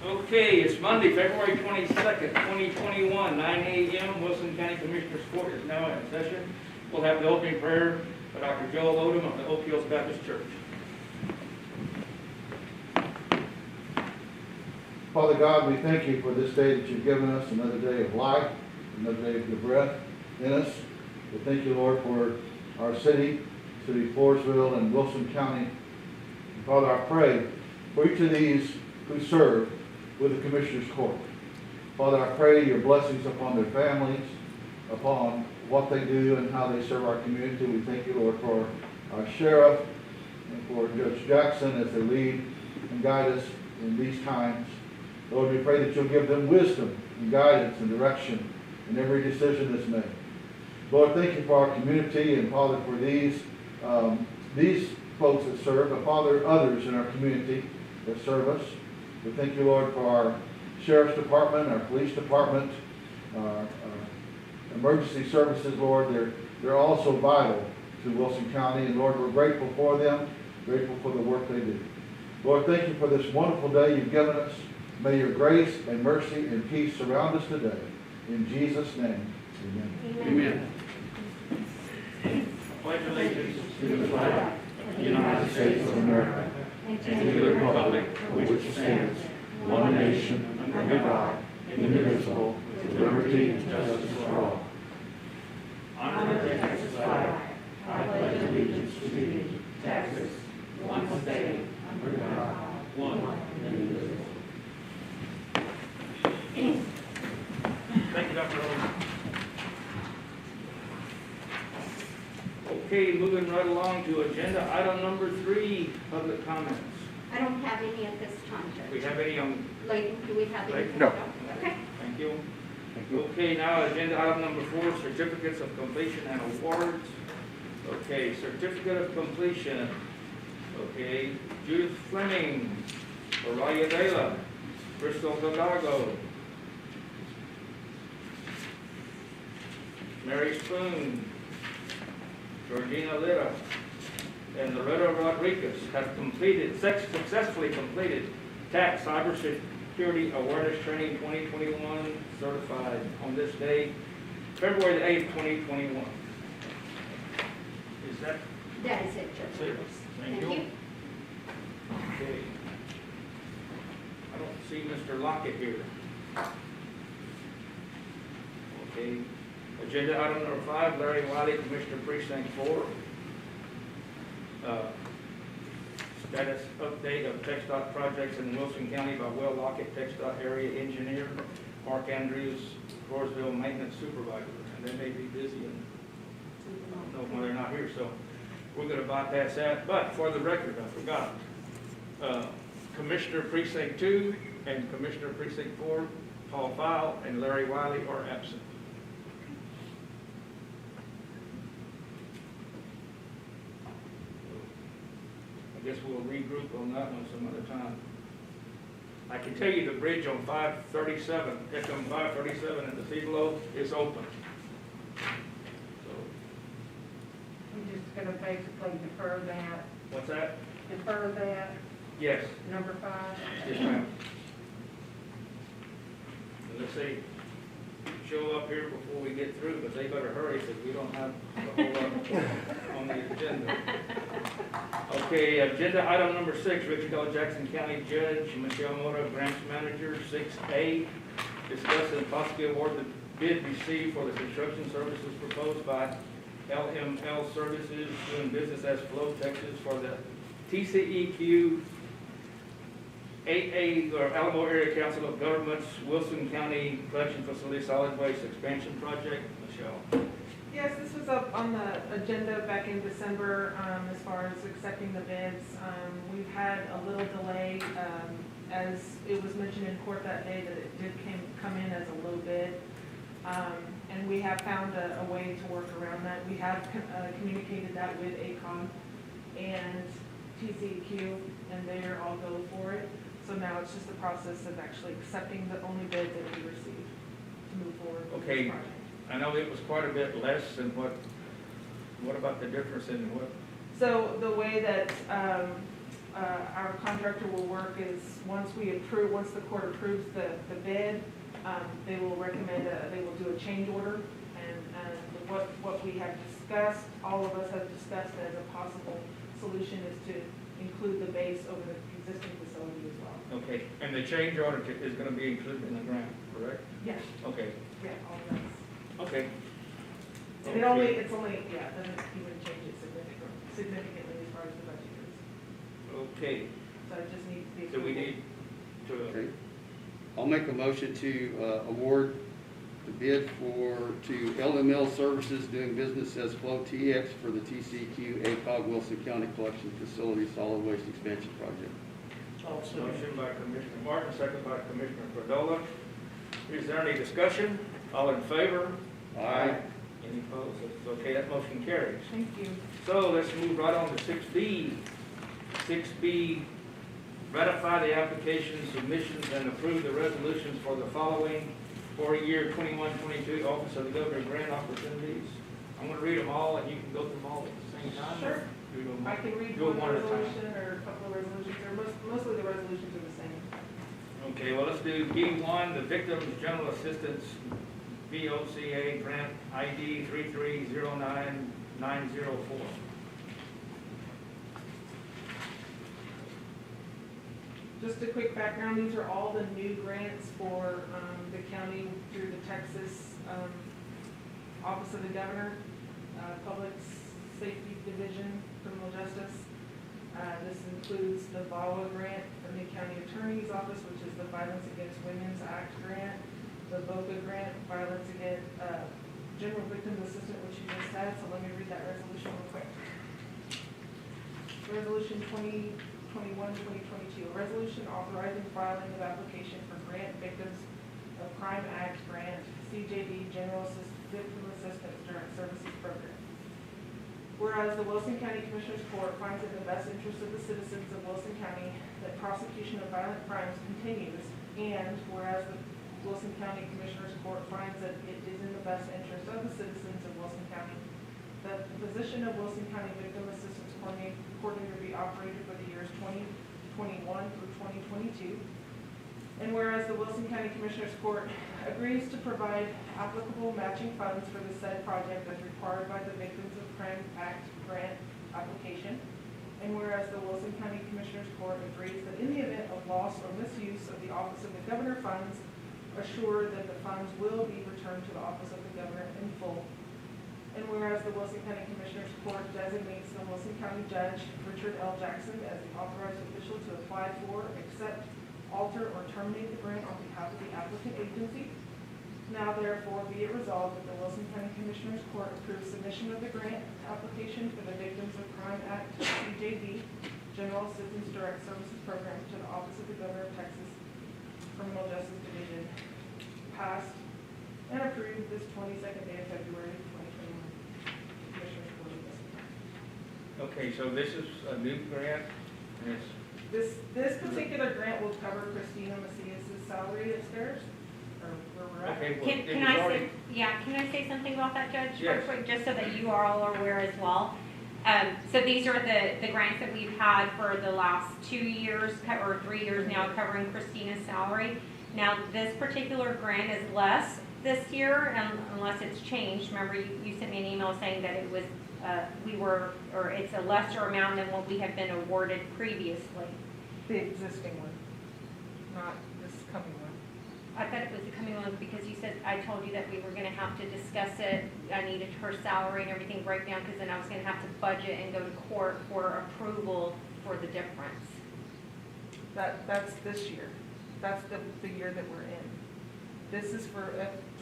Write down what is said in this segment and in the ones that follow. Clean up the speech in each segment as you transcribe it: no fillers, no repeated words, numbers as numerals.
Okay, it's Monday, February 22nd, 2021, 9 a.m. Wilson County Commissioners Court is now in session. We'll have the opening prayer by Dr. Joel Odom of the Oak Hills Baptist Church. Father God, we thank you for this day that you've given us, another day of life, another day of your breath in us. We thank you, Lord, for our city of Floresville and Wilson County. And Father, I pray for each of these who serve with the Commissioners Court. Father, I pray your blessings upon their families, upon what they do and how they serve our community. We thank you, Lord, for our sheriff and for Judge Jackson as they lead and guide us in these times. Lord, we pray that you'll give them wisdom and guidance and direction in every decision that's made. Lord, thank you for our community and, Father, for these folks that serve, but, Father, others in our community that serve us. We thank you, Lord, for our sheriff's department, our police department, our emergency services, Lord. They're also vital to Wilson County, and, Lord, we're grateful for them, grateful for the work they do. Lord, thank you for this wonderful day you've given us. May your grace and mercy and peace surround us today. In Jesus' name, amen. Amen. Pledge allegiance to the flag of the United States of America and to the republic for which it stands, one nation, under God, indivisible, with liberty and justice for all. Honor the Texas flag. I pledge allegiance to thee, Texas, one state, under God, one indivisible. Thank you, Dr. Odom. Okay, moving right along to agenda item number 3, public comments. I don't have any at this time, We Judge. have any on, Layton, do we have any? No. Okay. thank you. Okay, now agenda item number 4, certificates of completion and awards. Okay, certificate of completion. Okay, Judith Fleming, Araya Vela, Crystal Hidalgo, Mary Spoon, Georgina Lira, and Loretta Rodriguez have successfully completed Tax Cybersecurity Awareness Training 2021 certified on this day, February the 8th, 2021. Is that That is it, Judge. that's it? Thank you. Okay. I don't see Mr. Lockett here. Okay. Agenda item number 5, Larry Wiley, Commissioner Precinct 4. Status update of TxDOT projects in Wilson County by Will Lockett, TxDOT area engineer, Mark Andrews, Floresville maintenance supervisor. And they may be busy and I don't know why they're not here, so we're going to bypass that. But for the record, I forgot. Commissioner Precinct 2 and Commissioner Precinct 4, Paul File and Larry Wiley are absent. I guess we'll regroup on that one some other time. I can tell you the bridge on 537, FM 537 in the Cibolo is open. So, We're just gonna basically defer that, what's that? Yes, number 5. yes ma'am. And let's see, show up here before we get through, but they better hurry because we don't have a whole lot on the agenda. Okay, agenda item number 6, Richard L. Jackson County Judge, Michelle Mota, Branch Manager, 6A, discuss and possibly award the bid received for the construction services proposed by LML Services doing business as Flow, Texas for the TCEQ 8A, or Alamo Area Council of Governments, Wilson County Collection Facility Solid Waste Expansion Project. Michelle. Yes, this was up on the agenda back in December as far as accepting the bids. We've had a little delay, as it was mentioned in court that day that it did come in as a low bid. And we have found a way to work around that. We have communicated that with ACON and TCEQ, and they're all go for it. So now it's just the process of actually accepting the only bid that we received to move forward with Okay. this project. I know it was quite a bit less than what about the difference in what? So the way that our contractor will work is, once the court approves the bid, they will recommend, they will do a change order. And what we have discussed, all of us have discussed as a possible solution is to include the base over the existing facility as well. Okay, and the change order is gonna be included in the grant, correct? Yes. Okay, Yeah, all of that. okay. And it only, it's only, yeah, it doesn't even change it significantly as far as the budget goes. Okay, So it just needs to be. so we need to, Okay. I'll make a motion to award the bid to LML Services doing business as Flow TX for the TCQ ACOG Wilson County Collection Facility Solid Waste Expansion Project. motion by Commissioner Martin, second by Commissioner Cordola. Is there any discussion? All in favor? Aye. Any opposed? Okay, that motion carries. Thank you. So let's move right on to 6B. 6B, ratify the application submissions and approve the resolutions for the following for year 21-22 Office of the Governor Grant Opportunities. I'm going to read them all and you can go through them all at the same time. Sure. Do them- I can read do them one at a time. resolution or a couple of resolutions, or mostly the resolutions are the same. Okay, well, let's do B1, the Victims General Assistance, VOCA Grant ID 3309904. Just a quick background, these are all the new grants for the county through the Texas Office of the Governor, Public Safety Division, Criminal Justice. This includes the VAWA grant from the County Attorney's Office, which is the Violence Against Women's Act grant, the VOCA grant, Violence Against General Victims Assistance, which you just said, so let me read that resolution real quick. Resolution 2021-2022, a resolution authorizing filing of application for Grant Victims of Crime Act Grant, CJD General Victim Assistance Direct Services Program. Whereas the Wilson County Commissioners Court finds in the best interest of the citizens of Wilson County that prosecution of violent crimes continues, and whereas the Wilson County Commissioners Court finds that it is in the best interest of the citizens of Wilson County that the position of Wilson County Victim Assistance Coordinator be operated for the years 2021 through 2022. And whereas the Wilson County Commissioners Court agrees to provide applicable matching funds for the said project as required by the Victims of Crime Act grant application. And whereas the Wilson County Commissioners Court agrees that in the event of loss or misuse of the Office of the Governor funds, assured that the funds will be returned to the Office of the Governor in full. And whereas the Wilson County Commissioners Court designates the Wilson County Judge Richard L. Jackson as the authorized official to apply for, accept, alter, or terminate the grant on behalf of the applicant agency. Now therefore be it resolved that the Wilson County Commissioners Court approves submission of the grant application for the Victims of Crime Act, CJD, General Assistance Direct Services Program to the Office of the Governor of Texas Criminal Justice Division, passed and approved this 22nd day of February 2021. Commissioners Court of Wilson County. Okay, so this is a new grant, and it's, This particular grant will cover Christina Macias's salary upstairs, or where we're at. okay, well, Can, it can was I already, say, yeah, can I say something about that, Judge? Real Yes. quick, just so that you are all aware as well. So these are the grants that we've had for the last 2 years, or 3 years now, covering Christina's salary. Now, this particular grant is less this year, unless it's changed. Remember, you sent me an email saying that it was, it's a lesser amount than what we had been awarded previously. The existing one, not this coming one. I thought it was the coming one because you said, I told you that we were gonna have to discuss it. I needed her salary and everything breakdown, because then I was gonna have to budget and go to court for approval for the difference. That's this year. That's the year that we're in. This is for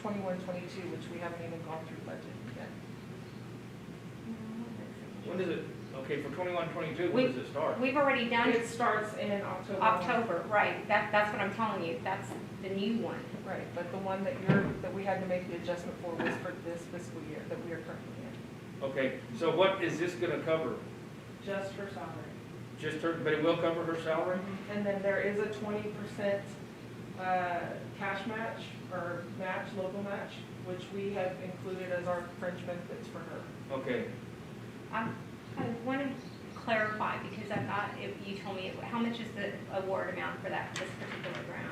F21-22, which we haven't even gone through budget yet. when does it, okay, for 21-22, when We- does it start? We've already done It starts in October. October, right, that's what I'm telling you, that's the new one. Right, but the one that we had to make the adjustment for was for this fiscal year that we are currently in. Okay, so what is this gonna cover? Just her salary. Just her, but it will cover her salary? And then there is a 20% cash match, or match, local match, which we have included as our fringe benefits for her. Okay, I have one clarify, because I thought if you told me, how much is the award amount for that, this particular grant?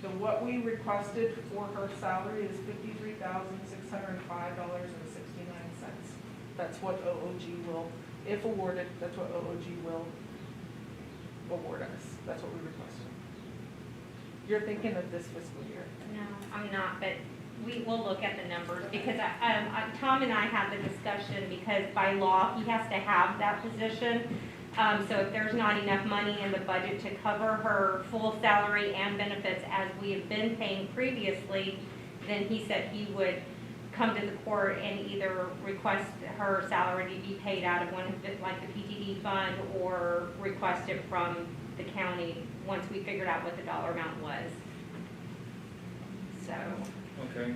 So what we requested for her salary is $53,605.69. That's what OOG will, if awarded, that's what OOG will award us. That's what we requested. You're thinking of this fiscal year? No, I'm not, but we will look at the numbers, because Tom and I had the discussion, because by law, he has to have that position. So if there's not enough money in the budget to cover her full salary and benefits as we have been paying previously, then he said he would come to the court and either request her salary to be paid out of one of the, like the PTD fund, or request it from the county once we figured out what the dollar amount was. So, Okay,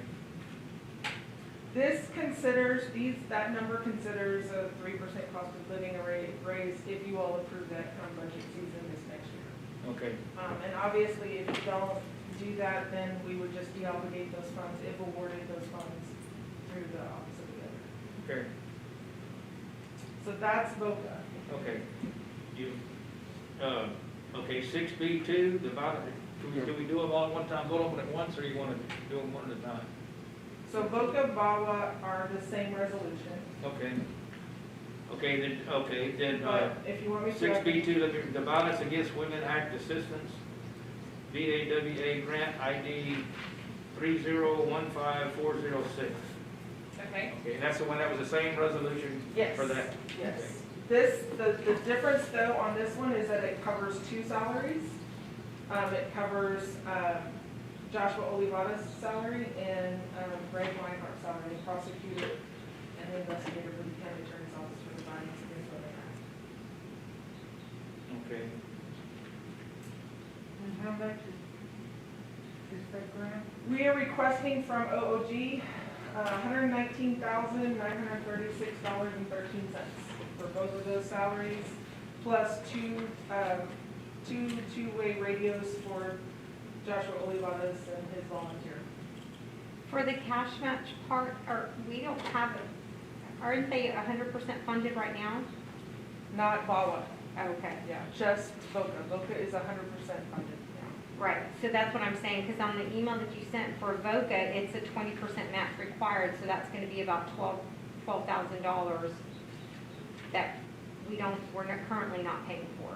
This considers, that number considers a 3% cost of living raise if you all approve that come budget season this next year. okay, And obviously, if you don't do that, then we would just deobligate those funds, if awarded those funds through the Office of the Governor. okay, So that's VOCA. okay. You, okay, 6B2, the bottom, do we do them all at one time, vote on it at once, or you want to do them one at a time? So VOCA, VAWA are the same resolution, Okay. Okay, then, but if you want me to. 6B2, the Violence Against Women Act Assistance, VAWA Grant ID 3015406. Okay. Okay, that's the one that was the same resolution Yes. for that? Yes. This, the difference though on this one is that it covers two salaries. It covers, Joshua Olivada's salary and, Greg Reinhardt's salary, prosecutor and investigator for the county attorney's office for the Violence Against Women Act. Okay, And how much is that grant? We are requesting from OOG, $119,936.13 for both of those salaries, plus two two-way radios for Joshua Olivada's and his volunteer. for the cash match part, or we don't have, aren't they 100% funded right now? Not VAWA, Okay. yeah, just VOCA. VOCA is 100% funded now. Right, so that's what I'm saying, because on the email that you sent for VOCA, it's a 20% match required, so that's gonna be about $12,000 that we're not currently not paying for.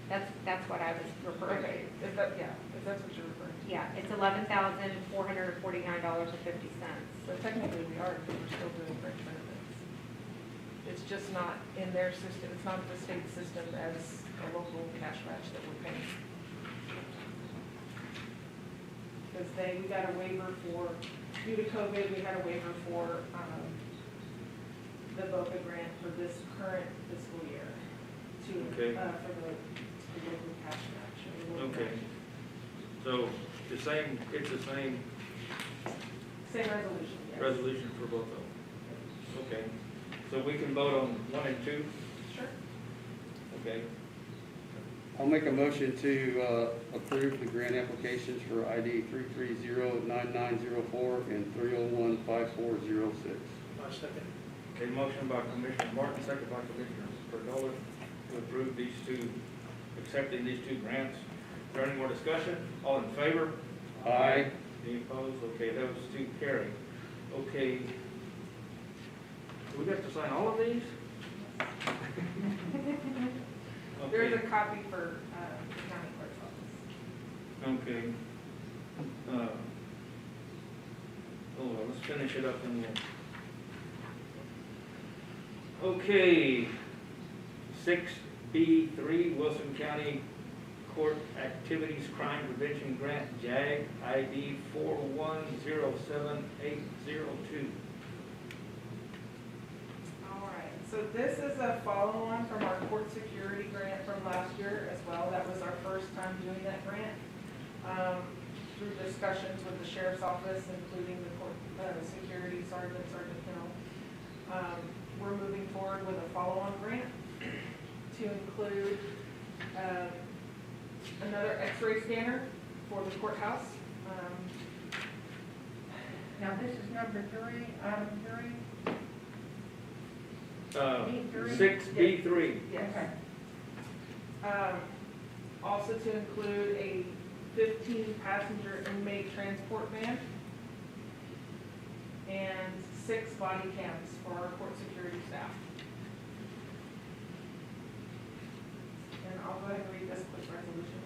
That's what I was referring Okay, to. if that, yeah, if that's what you're referring to. Yeah, it's $11,449.50. So technically we are, because we're still doing fringe benefits. It's just not in their system, it's not the state system as a local cash match that we're paying. Because we got a waiver for, due to COVID, we had a waiver for, the VOCA grant for this current fiscal year Okay. for the local cash match. or the local okay. match. So it's the same Same resolution, yes. resolution for both of them? Okay, so we can vote on 1 and 2? Sure. Okay, I'll make a motion to approve the grant applications for ID 3309904 and 3015406. a motion by Commissioner Martin, second by Commissioner Perdola to approve these two, accepting these two grants. Is there any more discussion? All in favor? Aye. Any opposed? Okay, those two carry. Okay. Do we have to sign all of these? There's a Okay. copy for the county clerk's office. Okay. Well, let's finish it up and we'll. Okay. 6B3, Wilson County Court Activities Crime Prevention Grant, JAG, ID 4107802. All right, so this is a follow-on from our court security grant from last year as well. That was our first time doing that grant. Through discussions with the sheriff's office, including the court security sergeant, Sergeant Hill. We're moving forward with a follow-on grant to include another x-ray scanner for the courthouse. Now, this is number 3, item 3. B3? 6B3. Yes. Also to include a 15-passenger inmate transport van and 6 body cams for our court security staff. And I'll go ahead and read this quick resolution.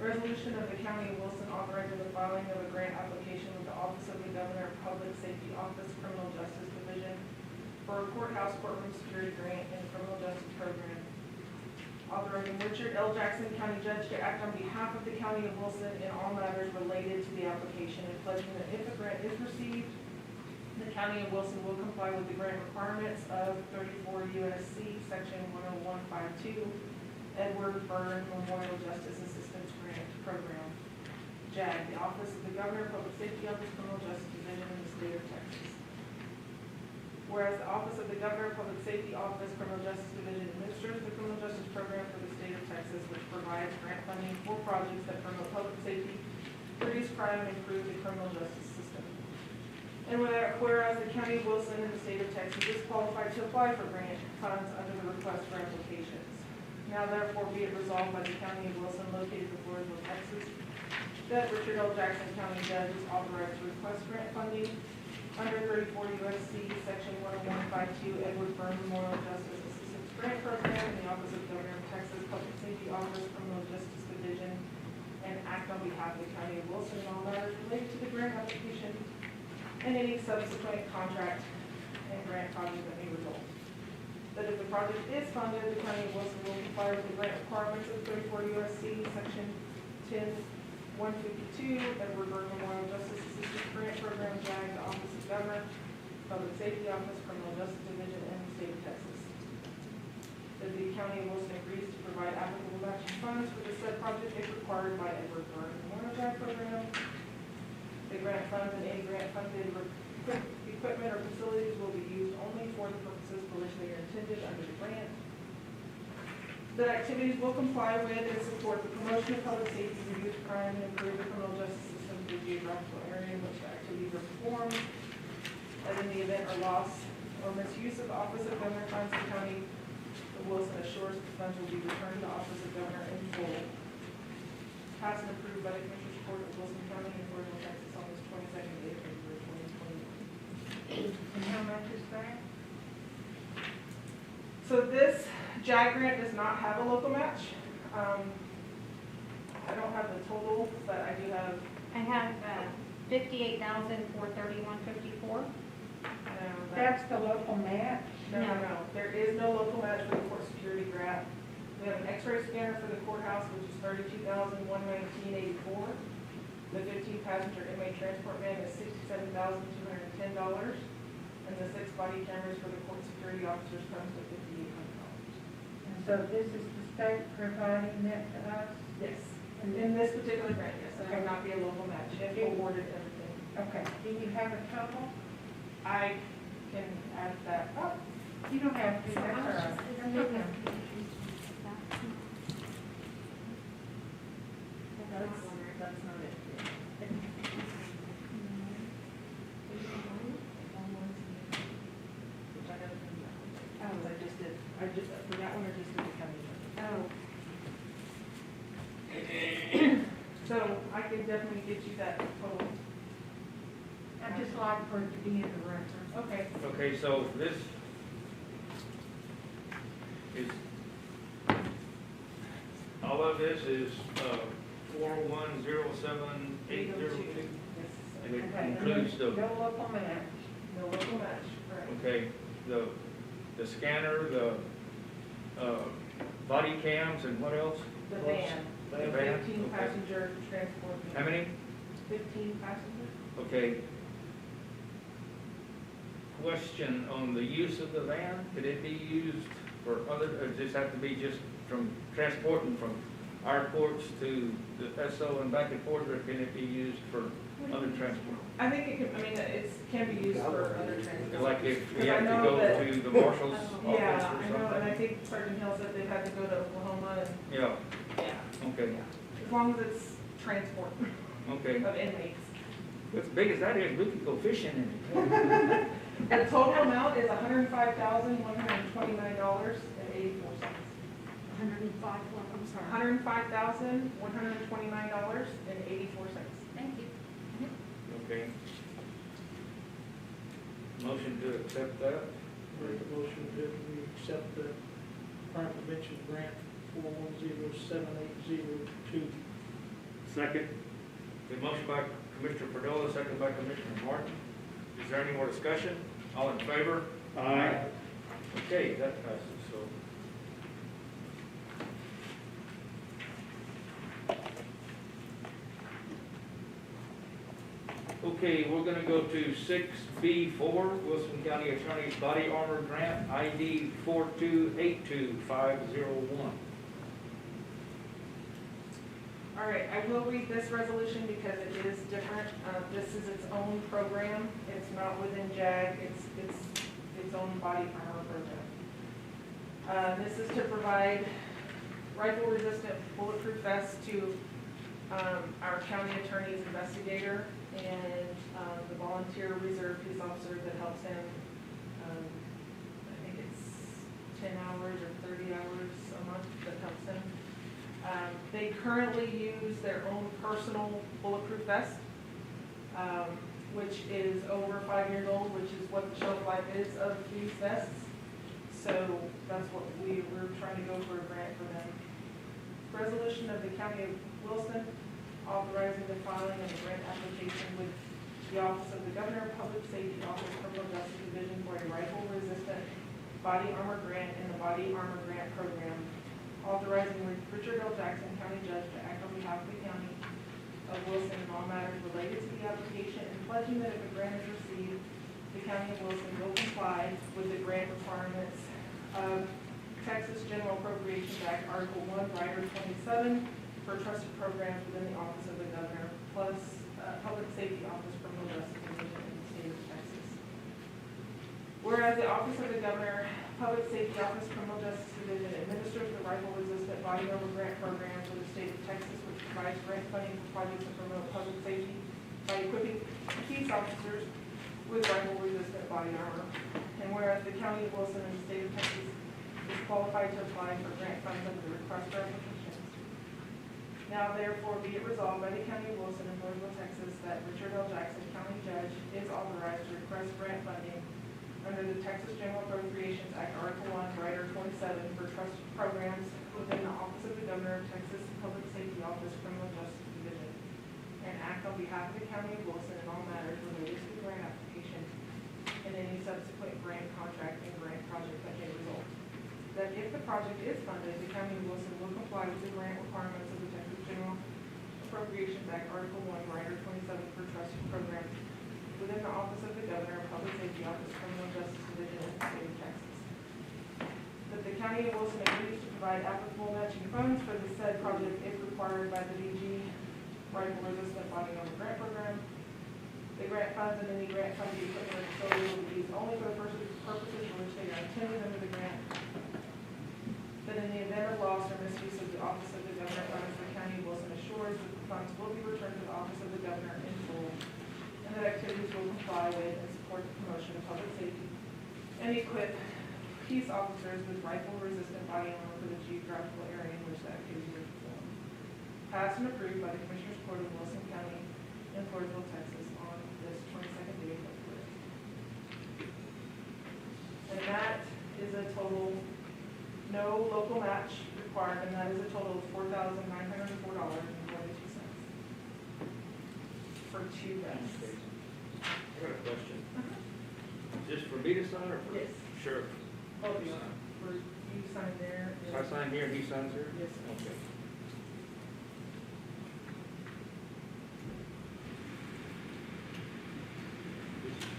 Resolution of the County of Wilson authorizing the filing of a grant application with the Office of the Governor Public Safety Office Criminal Justice Division for a courthouse courtroom security grant and criminal justice program. Authorizing Richard L. Jackson, County Judge, to act on behalf of the County of Wilson in all matters related to the application and pledging that if a grant is received, the County of Wilson will comply with the grant requirements of 34 USC Section 10152, Edward Byrne Memorial Justice Assistance Grant Program. JAG, the Office of the Governor, Public Safety Office, Criminal Justice Division in the state of Texas. Whereas the Office of the Governor, Public Safety Office, Criminal Justice Division administers the criminal justice program for the state of Texas, which provides grant funding for projects that promote public safety, reduce crime, and improve the criminal justice system. And whereas the County of Wilson and the state of Texas is qualified to apply for grant funds under the request for applications. Now therefore be it resolved by the County of Wilson located in Floresville, Texas, that Richard L. Jackson, County Judge, is authorized to request grant funding under 34 USC Section 10152 Edward Byrne Memorial Justice Assistance Grant Program in the Office of Governor of Texas Public Safety Office Criminal Justice Division and act on behalf of the County of Wilson in all matters related to the grant application and any subsequent contract and grant project that may result. That if the project is funded, the County of Wilson will comply with the grant requirements of 34 USC Section 10152 Edward Byrne Memorial Justice Assistance Grant Program, JAG, the Office of Governor, Public Safety Office, Criminal Justice Division, and the state of Texas. That the County of Wilson agrees to provide applicable matching funds for the said project if required by Edward Byrne Memorial JAG Program. The grant funds and any grant funded equipment or facilities will be used only for the purposes for which they are intended under the grant. That activities will comply with and support the promotion of public safety, reduce crime, and improve the criminal justice system in the geographical area in which the activities are performed. That in the event or loss or misuse of the Office of Governor funds, the County of Wilson assures the funds will be returned to the Office of Governor in full. Passed and approved by the Commissioners Court of Wilson County in Floresville, Texas on this 22nd day of February 2021. And how much is that? So this JAG grant does not have a local match. I don't have the total, but I do have, I have $58,431.54. That's the local match? no. There is no local match for the court security grant. We have an x-ray scanner for the courthouse, which is $32,119.84. The 15-passenger inmate transport van is $67,210. And the 6 body cameras for the court security officers comes to $5,800. And so this is the state providing that to us? Yes. In this particular grant, yes, it would not be a local match. If awarded everything. Okay, do you have a total? I can add that up. You don't have to, that's all right. Okay. That's not it. Which I gotta bring back. Oh, I just, for that one, I just did the county. Oh, So I can definitely get you that total. I'd just like for it to be in the record. Okay. Okay, so this is, all of this is 4107802, and it Okay, includes the, no local match. No local match, correct? okay, the scanner, the body cams, and what else? The van, the The van, 15 okay. passenger transport. van. How many? 15 passengers. Okay. Question on the use of the van, could it be used for other, or does this have to be just from transporting from our ports to the SO and back and forth, or can it be used for other transport? I think it can, can be used for other transport. Like if we Because I have to know go that- to the marshal's Yeah, office or I know, and I something? think Sergeant Hill said they've had to go to Oklahoma and, Yeah, yeah, okay, as long as it's transport okay. of inmates. As big as that is, we could go fishing in it. The total amount is $105,129.84. I'm sorry. $105,129.84. Thank you. Okay. Motion to accept that. Make a motion that we accept the crime prevention grant 4107802. Second. The motion by Commissioner Perdola, second by Commissioner Martin. Is there any more discussion? All in favor? Aye. Okay, that passes, so. Okay, we're gonna go to 6B4, Wilson County Attorney's Body Armor Grant, ID 4282501. All right, I will read this resolution because it is different. This is its own program. It's not within JAG, it's its own body armor program. This is to provide rifle-resistant bulletproof vests to our county attorney's investigator and the volunteer reserve police officer that helps him. I think it's 10 hours or 30 hours a month that helps him. They currently use their own personal bulletproof vest, which is over 5 years old, which is what the shelf life is of these vests. So that's what we're trying to go for a grant for them. Resolution of the County of Wilson authorizing the filing of a grant application with the Office of the Governor, Public Safety Office, Criminal Justice Division for a rifle-resistant body armor grant in the Body Armor Grant Program, authorizing Richard L. Jackson, County Judge, to act on behalf of the County of Wilson in all matters related to the application, and pledging that if a grant is received, the County of Wilson will comply with the grant requirements of Texas General Appropriations Act, Article 1, Rider 27, for trusted programs within the Office of the Governor, plus Public Safety Office, Criminal Justice Division in the state of Texas. Whereas the Office of the Governor, Public Safety Office, Criminal Justice Division administers the rifle-resistant body armor grant program for the state of Texas, which provides grant funding for projects to promote public safety by equipping police officers with rifle-resistant body armor. And whereas the County of Wilson and the state of Texas is qualified to apply for grant funds under the request for applications. Now therefore be it resolved by the County of Wilson and Floresville, Texas, that Richard L. Jackson, County Judge, is authorized to request grant funding under the Texas General Appropriations Act, Article 1, Rider 27, for trust programs within the Office of the Governor of Texas Public Safety Office, Criminal Justice Division, and act on behalf of the County of Wilson in all matters related to the grant application and any subsequent grant contract and grant project that may result. That if the project is funded, the County of Wilson will comply with the grant requirements of the Texas General Appropriations Act, Article 1, Rider 27, for trust programs within the Office of the Governor, Public Safety Office, Criminal Justice Division in the state of Texas. That the County of Wilson agrees to provide applicable matching funds for the said project if required by the DG Rifle Resistant Body Armor Grant Program. The grant funds and any grant funded equipment or facility will be used only for the purposes for which they are intended under the grant. That in the event of loss or misuse of the Office of the Governor funds, the County of Wilson assures that the funds will be returned to the Office of the Governor in full, and that activities will comply with and support the promotion of public safety and equip peace officers with rifle-resistant body armor for the geographical area in which the activity is performed. Passed and approved by the Commissioners Court of Wilson County in Floresville, Texas on this 22nd day of February. And that is a total, no local match required, and that is a total of $4,904.42 for 2 vests. I got a question. Is this for me to sign or for? Yes. Sure. Both of you, for you sign there. So I sign here, he signs here? Yes. Okay.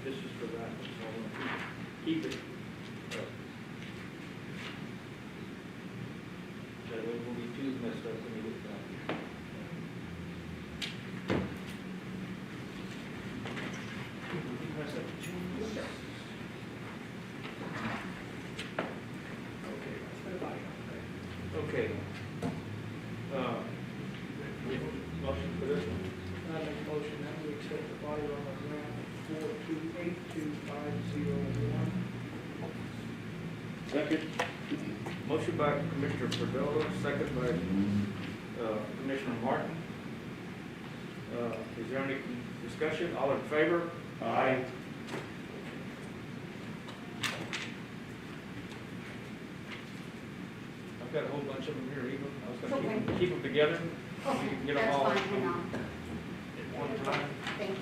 This is for that, so I'm gonna keep it. That way we'll be too messed up when we get done. Okay. Motion for this one? I make a motion that we accept the body armor grant 4282-501. Second. Motion by Commissioner Perdola, second by Commissioner Martin. Is there any discussion? All in favor? Aye. I've got a whole bunch of them here, even. I was Okay. gonna keep them together. Okay, You can get them that's all fine, hang on. at one time. Thank you.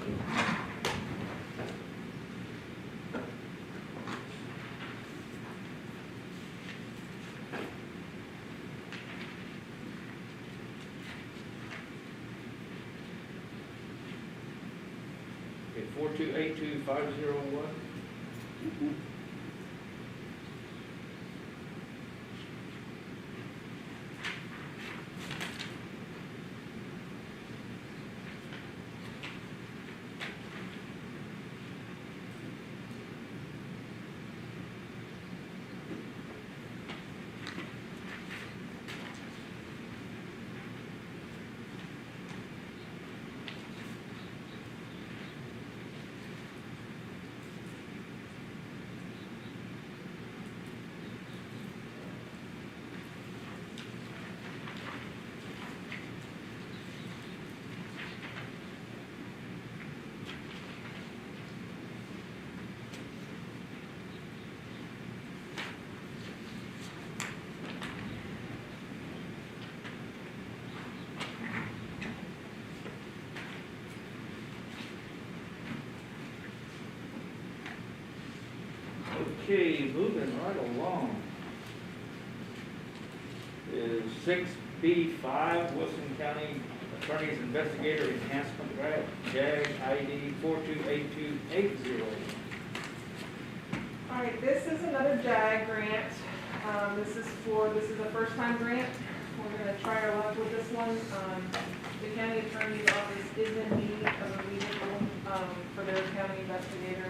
Okay, 4282-501. Okay, moving right along. Is 6B5 Wilson County Attorney's Investigator Enhancement Grant, JAG ID 428280. All right, this is another JAG grant. This is a first-time grant. We're gonna try our luck with this one. The county attorney's office is in need of a vehicle, for their county investigator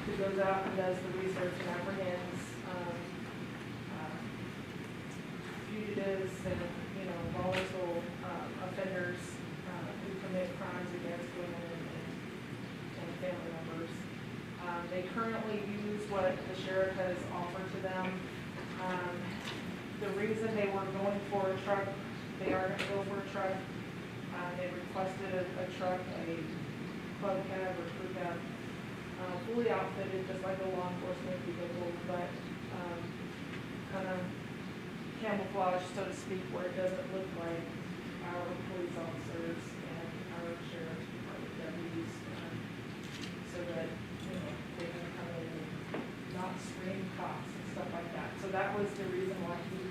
who goes out and does the research and apprehends, fugitives and, volatile, offenders, who commit crimes against women and family members. They currently use what the sheriff has offered to them. The reason they were going for a truck, they are gonna go for a truck. They requested a truck, a club cab or crew cab, fully outfitted, just like a law enforcement vehicle, but, kind of camouflage, so to speak, where it doesn't look like our police officers and our sheriff's department deputies, so that, they can come in and not scream cops and stuff like that. So that was the reason why he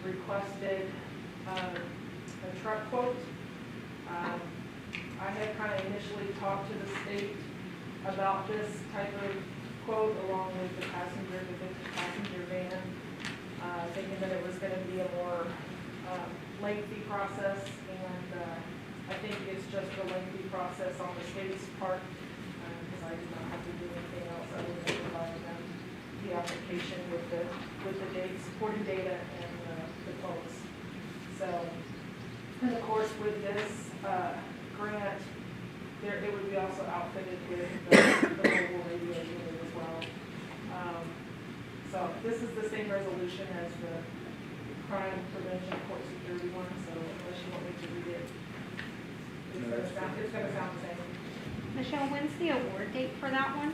requested, a truck quote. I had kind of initially talked to the state about this type of quote along with the 50-passenger van, thinking that it was going to be a more lengthy process, and I think it's just a lengthy process on the state's part, because I did not have to do anything else other than providing them the application with the date, supporting data and the quotes. So, and of course with this grant, it would be also outfitted with the mobile radio unit as well. So this is the same resolution as the crime prevention court security one, so unless you want me to read it, it's gonna sound the same. Michelle, when's the award date for that one?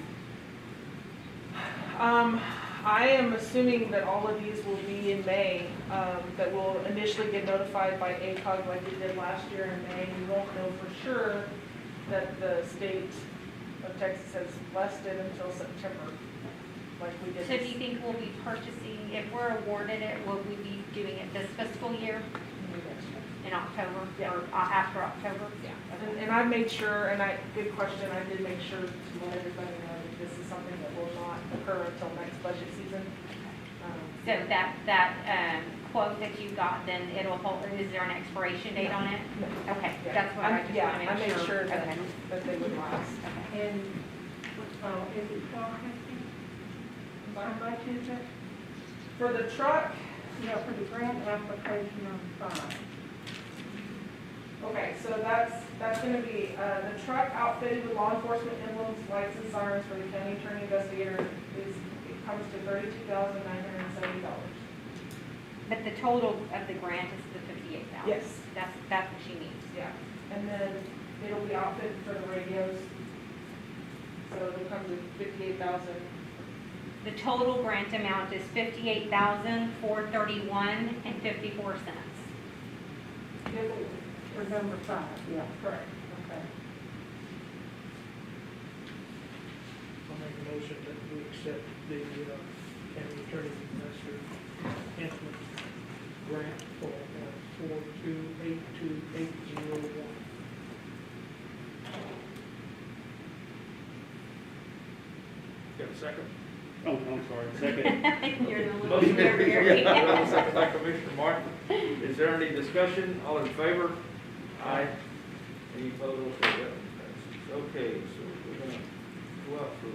I am assuming that all of these will be in May, that will initially get notified by ACOG like we did last year in May. We won't know for sure that the state of Texas has blessed it until September, like we did. So do you think we'll be purchasing, if we're awarded it, will we be doing it this fiscal year in October? Yeah. Or after October? Yeah, and I made sure, and good question, I did make sure to let everybody know that this is something that will not occur until next budget season. So that quote that you got, then it'll hold, is there an expiration date on it? No. Okay, Yeah. that's what I just Yeah, want to I make made sure. sure that, Okay. that they would last. Okay. And, is it 1250? How much is it? For the truck, Yeah, for the grant application on 5. Okay, so that's gonna be, the truck outfitted with law enforcement emblems, lights and sirens for the county attorney investigator it comes to $32,970. But the total of the grant is the 58,000. Yes. That's what she needs. Yeah, and then it'll be outfitted for the radios. So it'll come to 58,000. The total grant amount is $58,431.54. For number 5, yeah. Correct, okay. I'll make a motion that we accept the county attorney investor enhancement grant for 4282801. Got a second? Oh, I'm sorry, second. You're the little Motion over made, here. yeah, second by Commissioner Martin. Is there any discussion? All in favor? Aye. Any opposed? Okay, that one passes. Okay, so we're gonna go out for,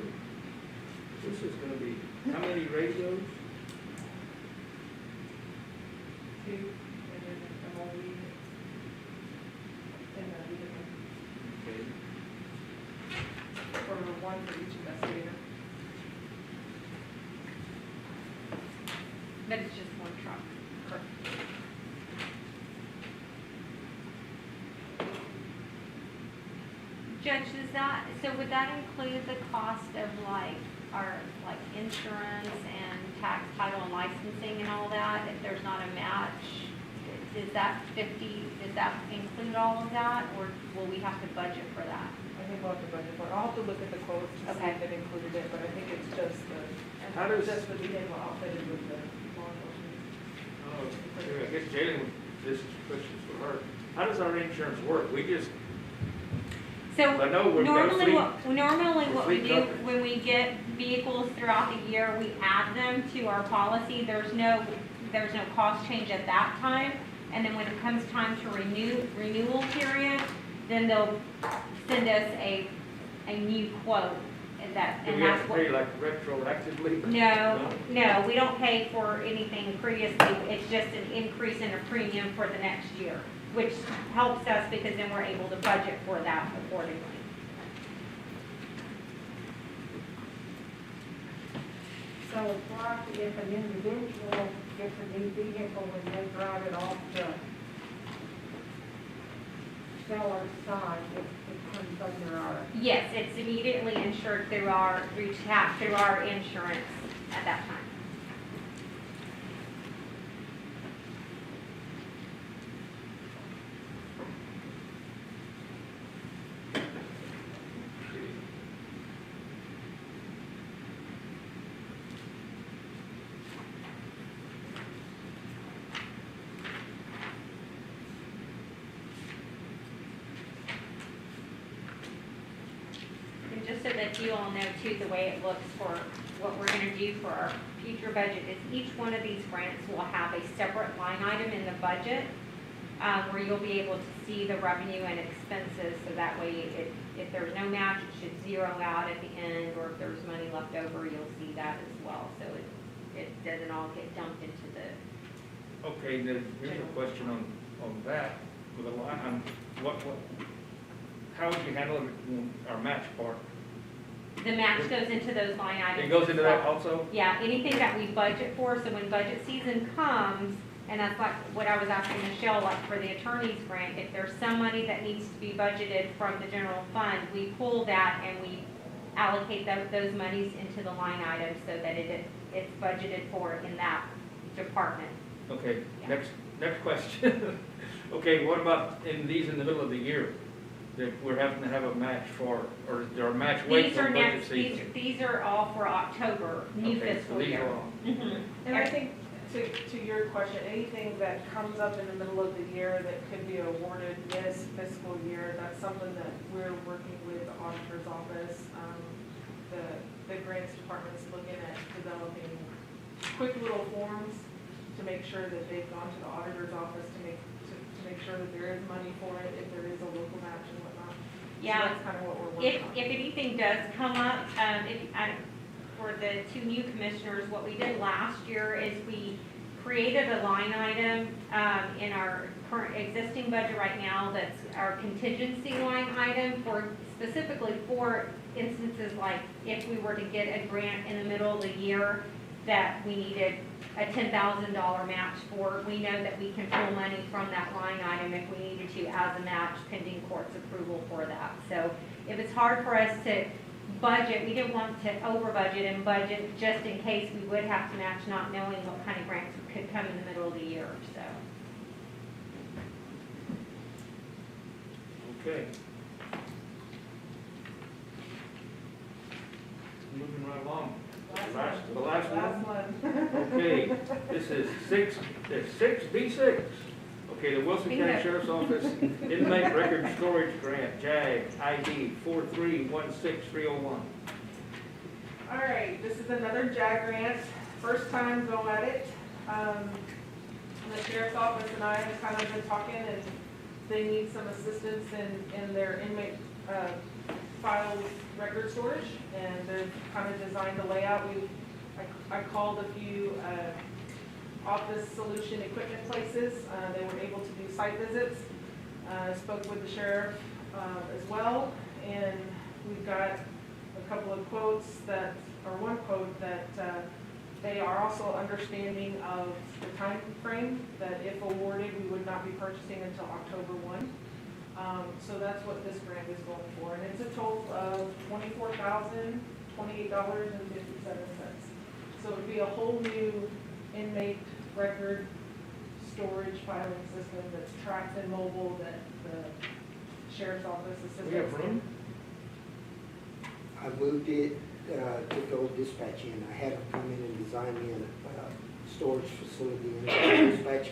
this is gonna be, how many radios? 2, and then MOE, and then Okay. for 1 for each investigator. But it's just one truck. Correct. Judge, so would that include the cost of our insurance and tax, title, and licensing and all that? If there's not a match, does that include all of that, or will we have to budget for that? I think we'll have to budget for it. I'll have to look at the quotes to see Okay. if it included it, but I think it's just How does- just the vehicle outfitted with the law enforcement. Oh, I guess Jalen, this is questions for her. How does our insurance work? We just, So I know we've got a normally fleet- what we fleet do coverage. when we get vehicles throughout the year, we add them to our policy. There's no cost change at that time. And then when it comes time to renewal period, then they'll send us a new quote. And do we have that's to what. pay like retroactively? No, we don't pay for anything previously. It's just an increase in a premium for the next year, which helps us because then we're able to budget for that accordingly. So it's like if an individual gets a new vehicle and they drive it off the seller's side, it comes under our, Yes, it's immediately insured through our insurance at that time. And just so that you all know too, the way it looks for what we're gonna do for our future budget is each one of these grants will have a separate line item in the budget, where you'll be able to see the revenue and expenses, so that way if there's no match, it should zero out at the end, or if there's money left over, you'll see that as well, so it doesn't all get dumped into the, Okay, then here's a question on that, with a line, how would you handle our match part? the match goes into those line items. It goes into that as well. also? Yeah, anything that we budget for, so when budget season comes, and that's like what I was asking Michelle, like for the attorney's grant, if there's some money that needs to be budgeted from the general fund, we pull that and we allocate those monies into the line items so that it's budgeted for in that department. Okay, Yeah. next question. Okay, what about in the middle of the year, that we're having to have a match for, or is there a match wait These for are budget next, season? these are all for October, new Okay, so fiscal these year. are all- Mhm. And I think, to your question, anything that comes up in the middle of the year that could be awarded this fiscal year, that's something that we're working with the auditor's office. The grants department's looking at developing quick little forms to make sure that they've gone to the auditor's office to make sure that there is money for it, if there is a local match and whatnot. Yeah. So that's kind of what we're If working on. anything does come up, for the two new commissioners, what we did last year is we created a line item, in our current existing budget right now that's our contingency line item for, specifically for instances like if we were to get a grant in the middle of the year that we needed a $10,000 match for, we know that we can pull money from that line item if we needed to as a match pending court's approval for that. So if it's hard for us to budget, we didn't want to over budget and budget just in case we would have to match, not knowing what kind of grants could come in the middle of the year, so. Okay. Moving right along. The last one? Last one. Okay, this is six B6. Okay, the Wilson County Bingo. Sheriff's Office Inmate Record Storage Grant, JAG, ID 4316301. All right, this is another JAG grant, first time go at it. The sheriff's office and I have kind of been talking, and they need some assistance in their inmate files record storage, and they've kind of designed the layout. I called a few office solution equipment places. They were able to do site visits. Spoke with the sheriff as well, and we've got a couple of quotes that, or one quote that they are also understanding of the time frame, that if awarded, we would not be purchasing until October 1. So that's what this grant is going for, and it's a total of $24,028.57. So it would be a whole new inmate record storage filing system that's tracked and mobile, that the sheriff's office assistants. We have room? I moved it, took the old dispatch in. I had them come in and design me a storage facility in the dispatch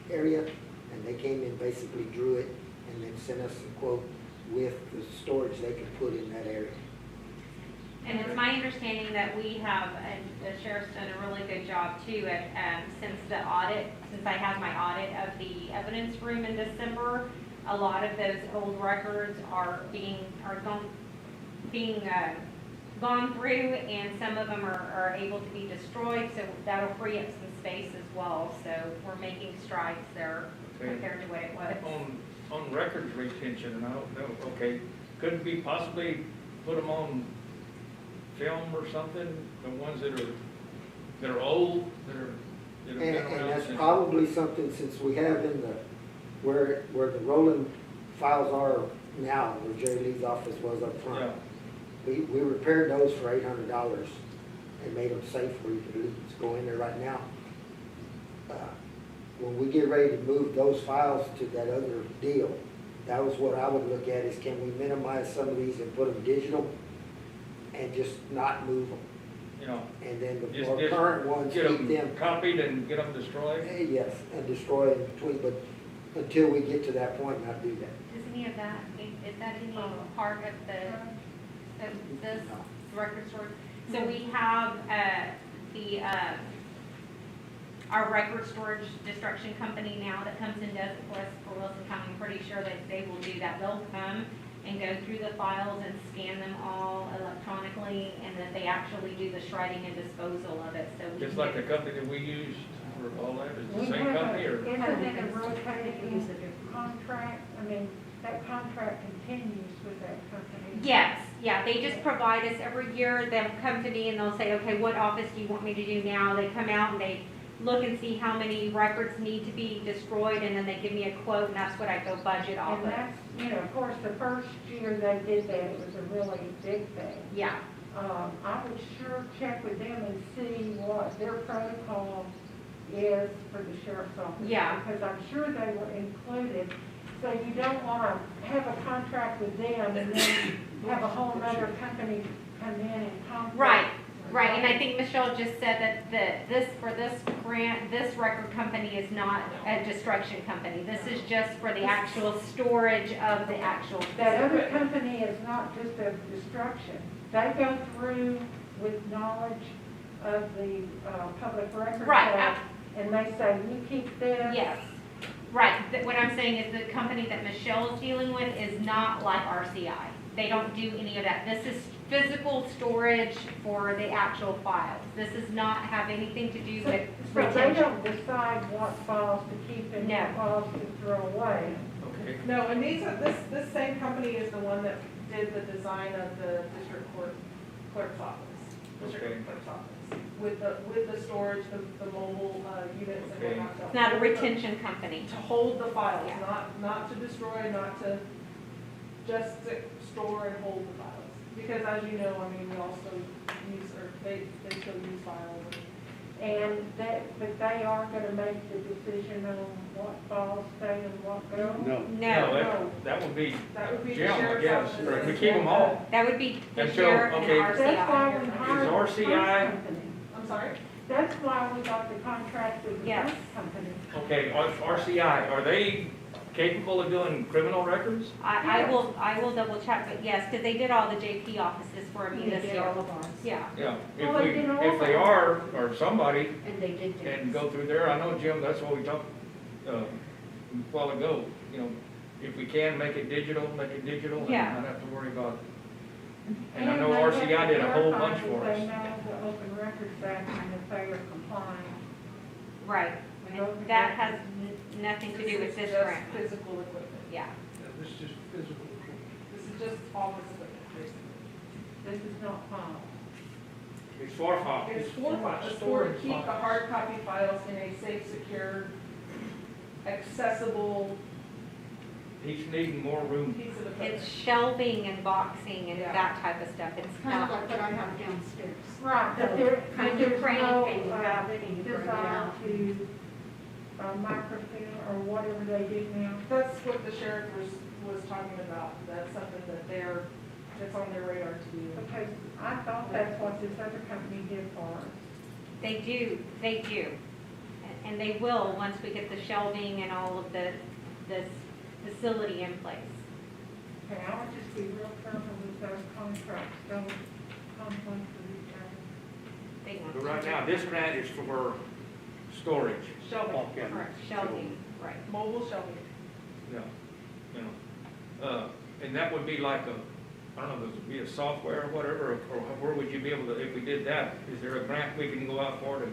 area, and they came in, basically drew it, and then sent us a quote with the storage they could put in that area. And it's my understanding that we have, and the sheriff's done a really good job too, at, since the audit, since I had my audit of the evidence room in December, a lot of those old records are gone through, and some of them are able to be destroyed, so that'll free up some space as well. So we're making strides there compared to what it was. On records retention, and I don't know, okay, couldn't we possibly put them on film or something, the ones that are old, that have been And around that's since? probably something, since we have in the, where the rolling files are now, where Jerry Lee's office was up front. Yeah, We repaired those for $800 and made them safe where you could at least go in there right now. When we get ready to move those files to that other deal, that was what I would look at, is can we minimize some of these and put them digital and just not move them? you know, And then the just more current ones, get keep them, them copied and get them destroyed? yes, and destroy in between, but until we get to that point, not do that. Is any of that, is that any part of this record storage? So we have, our record storage destruction company now that comes and does it for us for Wilson County. I'm pretty sure that they will do that. They'll come and go through the files and scan them all electronically, and then they actually do the shredding and disposal of it, so we Just can like the get- company that we used for all that, is it We the same have company or? Isn't it a rotating contract? I mean, that contract continues with that company. Yes, yeah, they just provide us every year. They'll come to me and they'll say, okay, what office do you want me to do now? They come out and they look and see how many records need to be destroyed, and then they give me a quote, and that's what I go budget off And of. that's, you know, of course, the first year they did that, it was a really big thing. Yeah, I would sure check with them and see what their protocol is for the sheriff's office. Yeah. Because I'm sure they were included, so you don't want to have a contract with them and then have a whole other company come in and contract. right, and I think Michelle just said that for this grant, this record company is not a destruction company. This is just for the actual storage of the actual. That other company is not just a destruction. They go through with knowledge of the public record. Right. Act, and they say, you keep this. Yes, right. What I'm saying is the company that Michelle is dealing with is not like RCI. They don't do any of that. This is physical storage for the actual files. This does not have anything to do with So they retention. don't decide what files to keep and No. what files to throw away. Okay, No, and these are, this same company is the one that did the design of the district court clerk's office. District clerk's office, with the storage, the mobile, units and Okay. whatnot. It's not a retention company. To hold the files, Yeah. not to destroy, not to, just to store and hold the files. Because as you know, I mean, we also use, or they still use files. But they are gonna make the decision on what files stay and what go? No. No, that would be That would be the Jim, I sheriff's guess, office. or we keep them all. that would be the And so, sheriff and okay. That's why RCI. we hired the first RCI company. I'm sorry? That's why we got the contract with the Yes. first company. Okay, RCI, are they capable of doing criminal records? I will double check, but yes, because they did all the JP offices for me this year. of ours. Yeah, Yeah, Well, they did all if they that. are, or somebody, And they did do and this. go through there, I know, Jim, that's what we talked, a while ago, you know, if we can, make it digital, and Yeah. not have to worry about. And I know they have RCI to did a whole verify bunch that for They us. know the Open Records Act and if they are complying. right. And that has nothing to do with this Just grant. physical equipment. Yeah, Yeah, this is just physical. This is just office equipment, basically. This is not final. It's for files. It's for files, it's for to keep the hard copy files in a safe, secure, accessible He's needing more room. piece of equipment. it's shelving and boxing and Yeah. that type of stuff. It's Kind of not, like what I have downstairs. Right, but So, there, kind of there's crane no, thing, you have it and you bring it desire out. to, microfilm or whatever they do now. That's what the sheriff was talking about. That's something that that's on their radar to do. Because I thought that's what this other company did for us. they do. And they will, once we get the shelving and all of this facility in place. Okay, I would just be real careful with those contracts, don't conflict with each other. They want But right to. now, this grant is for storage. Shelving, Correct, shelving, right. mobile shelving. Yeah, you know, and that would be like I don't know, would it be a software or whatever, or where would you be able to, if we did that, is there a grant we can go out for to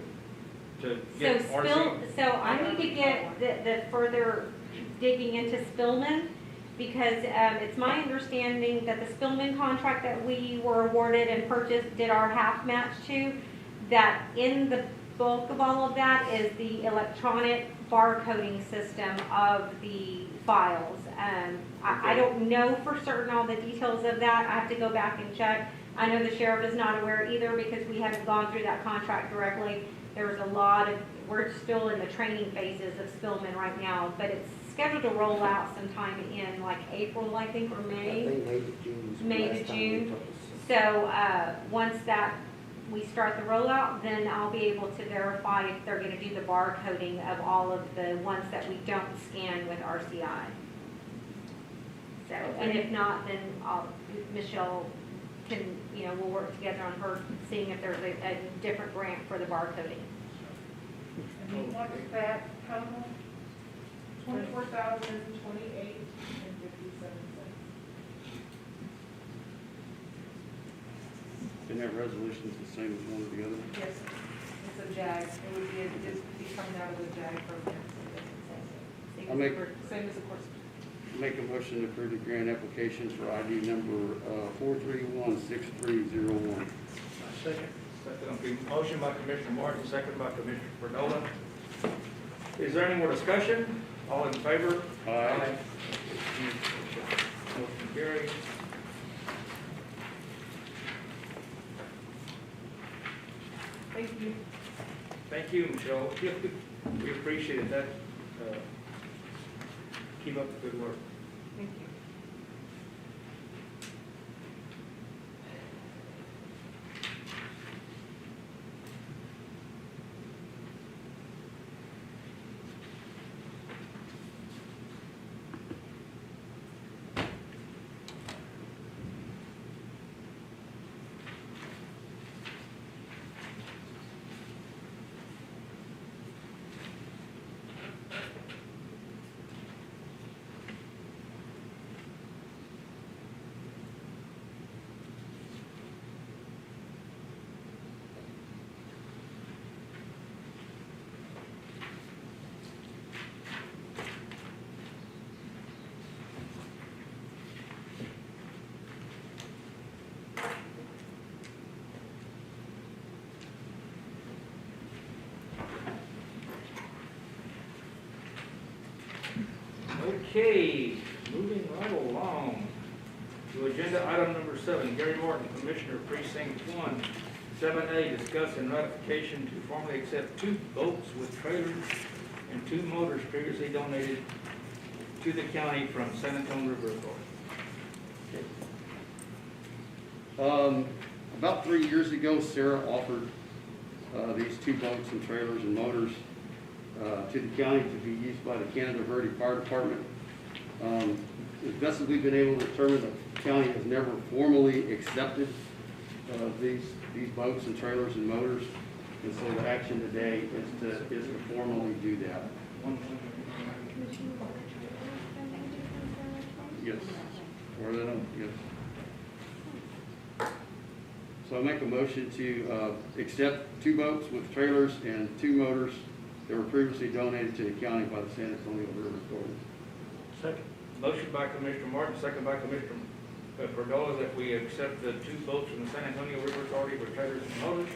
So get RC? so I need to get the further digging into Spillman, because it's my understanding that the Spillman contract that we were awarded and purchased, did our half match to, that in the bulk of all of that is the electronic barcoding system of the files. I don't know for certain all the details of that. I have to go back and check. I know the sheriff is not aware either because we haven't gone through that contract directly. There was a lot of, we're still in the training phases of Spillman right now, but it's scheduled to roll out sometime in like April, I think, or I May. think May to June. is the May to last time they June. told us. So, once that, we start the rollout, then I'll be able to verify if they're gonna do the barcoding of all of the ones that we don't scan with RCI. So, and if not, then Michelle can, we'll work together on her, seeing if there's a different grant for the barcoding. And what's that total? 24,028 and 57 cents. And that resolution's the same as one or the other? Yes, it's a JAG. It would be coming out of the JAG program. I'll make- Same as the course. Make a motion to approve the grant applications for ID number 4316301. Second. Second, okay, motion by Commissioner Martin, second by Commissioner Perdola. Is there any more discussion? All in favor? Aye. Motion carries. Thank you. Thank you, Michelle. We appreciate that. Keep up the good work. Thank you. Okay, moving right along to agenda item number 7, Gary Martin, Commissioner, Precinct 1. 7A, discuss and ratification to formally accept 2 boats with trailers and 2 motors previously donated to the county from San Antonio River Authority. About 3 years ago, Sarah offered these 2 boats and trailers and motors to the county to be used by the Canada Verde Fire Department. As best as we've been able to determine, the county has never formally accepted these boats and trailers and motors, and so the action today is to formally do that. Yes. Or then, yes. So I make a motion to accept 2 boats with trailers and 2 motors that were previously donated to the county by the San Antonio River Authority. Second. Motion by Commissioner Martin, second by Commissioner Perdola, that we accept the 2 boats from the San Antonio River Authority with trailers and motors.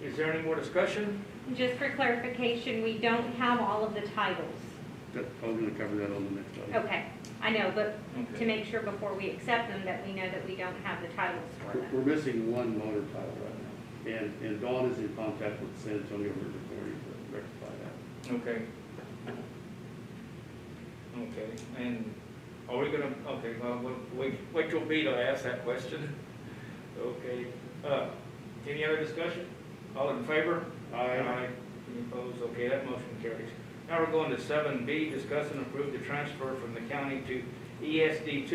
Is there any more discussion? Just for clarification, we don't have all of the titles. I was going to cover that on the next item. Okay, I know, but to Okay. make sure before we accept them, that we know that we don't have the titles for them. We're missing 1 motor title right now, and Dawn is in contact with the San Antonio River Authority to rectify that. Okay. Okay, and are we gonna, okay, well, wait till Vito asks that question. Okay, any other discussion? All in favor? Aye. Any opposed? Okay, that motion carries. Now we're going to 7B, discuss and approve the transfer from the county to ESD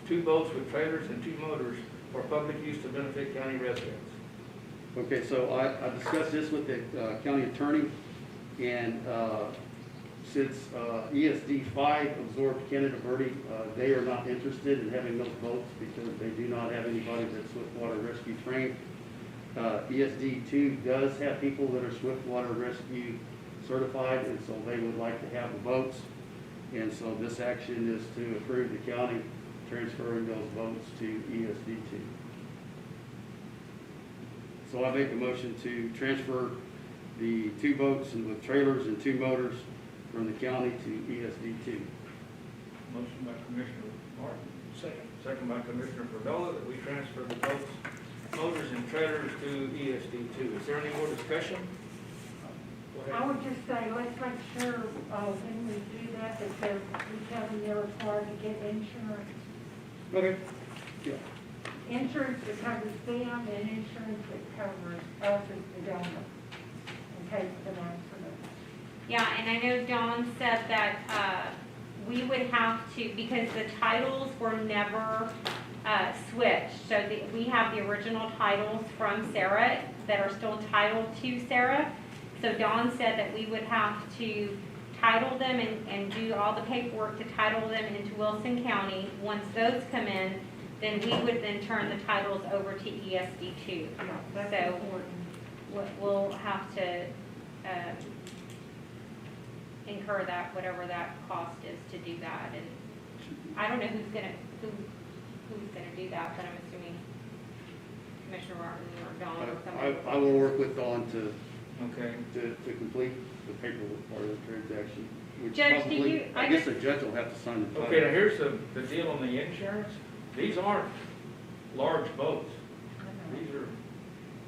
2 boats with trailers and 2 motors for public use to benefit county residents. Okay, so I discussed this with the county attorney, and since ESD 5 absorbed Canada Verde, they are not interested in having those boats because they do not have anybody that's swiftwater rescue trained. ESD 2 does have people that are swiftwater rescue certified, and so they would like to have the boats. And so this action is to approve the county transferring those boats to ESD 2. So I make a motion to transfer the 2 boats and with trailers and 2 motors from the county to ESD 2. Motion by Commissioner Martin, Second. second by Commissioner Perdola, that we transfer the boats, motors, and trailers to ESD 2. Is there any more discussion? Go I ahead. would just say, let's make sure, when we do that, we tell them they're required to get insurance. Okay. Yeah. Insurance that covers them and insurance that covers us as the donor in case of an accident. Yeah, and I know Dawn said that we would have to, because the titles were never switched. So we have the original titles from Sarah that are still titled to Sarah. So Dawn said that we would have to title them and do all the paperwork to title them into Wilson County. Once those come in, then we would then turn the titles over to ESD 2. That's So important. we'll have to incur that, whatever that cost is to do that. And I don't know who's gonna do that, but I'm assuming Commissioner Martin or Dawn or somebody. I will work with Dawn to Okay. complete the paperwork part of the transaction. Which Judge, do probably, you- I guess the judge will have to sign the title. Okay, now here's the deal on the insurance. These aren't large boats. These are,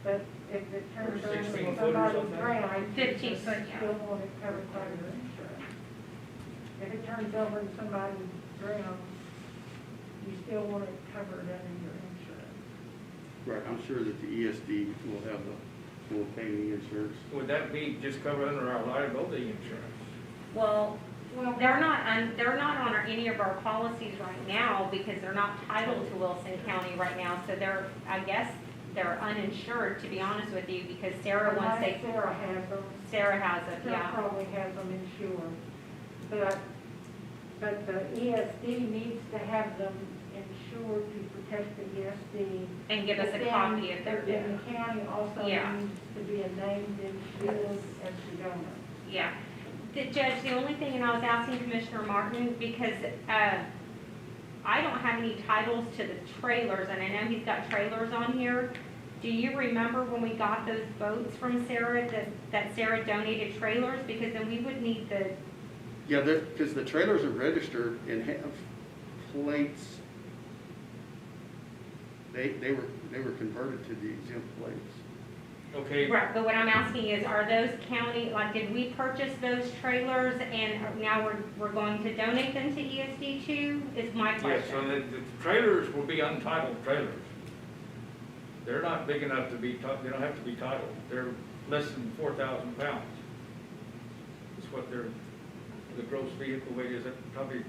But if it turns Or around 16 and foot or somebody's something? drowned, 15, you still yeah. want it covered by your insurance. If it turns over and somebody's drowned, you still want it covered under your insurance. Right, I'm sure that the ESD will pay the insurance. would that be just covered under our liability insurance? Well, they're not on any of our policies right now because they're not titled to Wilson County right now. So I guess they're uninsured, to be honest with you, because Sarah wants Unless Sarah has them. Sarah has it, Sarah yeah. probably has them insured. But the ESD needs to have them insured to protect the ESD. And give us But a then- copy of But their, then the county also Yeah. needs to be a named insured as the donor. yeah. The judge, the only thing, and I was asking Commissioner Martin, because I don't have any titles to the trailers, and I know he's got trailers on here. Do you remember when we got those boats from Sarah, that Sarah donated trailers? Because then we would need Yeah, because the trailers are registered and have plates. They were converted to the exempt plates. Okay, Right, but what I'm asking is, are those county, like, did we purchase those trailers and now we're going to donate them to ESD too, is my yes, question. so the trailers will be untitled trailers. They're not big enough to be, they don't have to be titled. They're less than 4,000 pounds. That's what their, the gross vehicle weight is, probably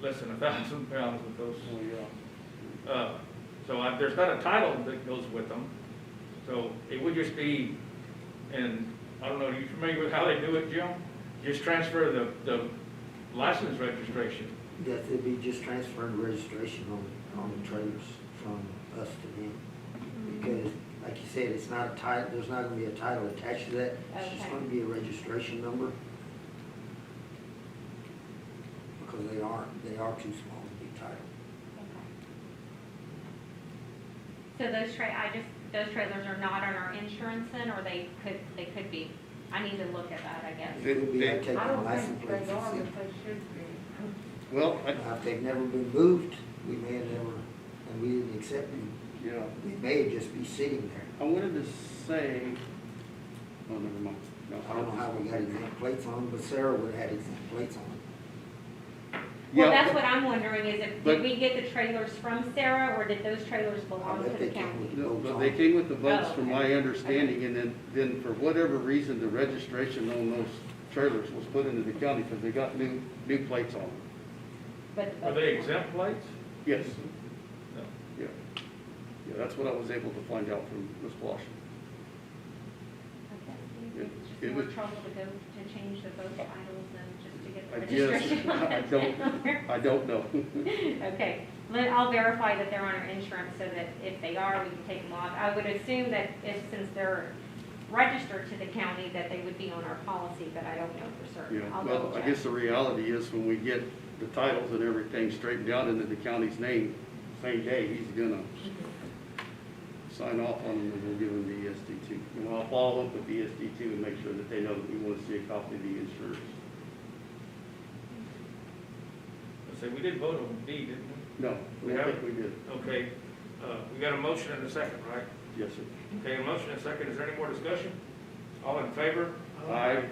less than 1,000 pounds with those. Oh, yeah. So there's not a title that goes with them. So it would just be, and I don't know, are you familiar with how they do it, Jim? Just transfer the license registration. That would be just transferring registration on the trailers from us to them. Because, like you said, it's not a title, there's not gonna be a title attached to that. It's just Okay. gonna be a registration number. Because they are too small to be titled. So those trailers are not on our insurance then, or they could be? I need to look at that, I guess. It would be like taking I a don't license think plate. they are, and but they should be. Well, Now, if they've never been moved, we may have never, and we didn't accept them, yeah, they may just be sitting there. I wanted to say, oh, never mind. No, I don't know how we got exempt plates on them, but Sarah would have had exempt plates on them. Well, Yeah, that's what I'm wondering, is but- did we get the trailers from Sarah, or did those trailers I belong to bet the they came county? with the No, boats but on they them. came with the votes Oh, from okay. my understanding, and then for whatever reason, the registration on those trailers was put into the county because they got new plates on them. But- Are they exempt plates? Yes, No. yeah. Yeah, that's what I was able to find out from Ms. Washington. Okay. It's It just more was- trouble to go to change the boat titles than just to get I the guess, registration. I don't know. Okay, I'll verify that they're on our insurance so that if they are, we can take them off. I would assume that since they're registered to the county, that they would be on our policy, but I don't know for certain. Yeah, I'll well, double I check. guess the reality is when we get the titles and everything straightened out into the county's name, same day, he's gonna sign off on them and we'll give him the ESD2. And I'll follow up with the ESD2 and make sure that they know that we want to see a copy of the insurance. I say, we did vote on D, didn't we? No, We I think haven't? we did. Okay, we got a motion and a second, right? Yes, sir. Okay, a motion and a second, is there any more discussion? All in favor? Aye.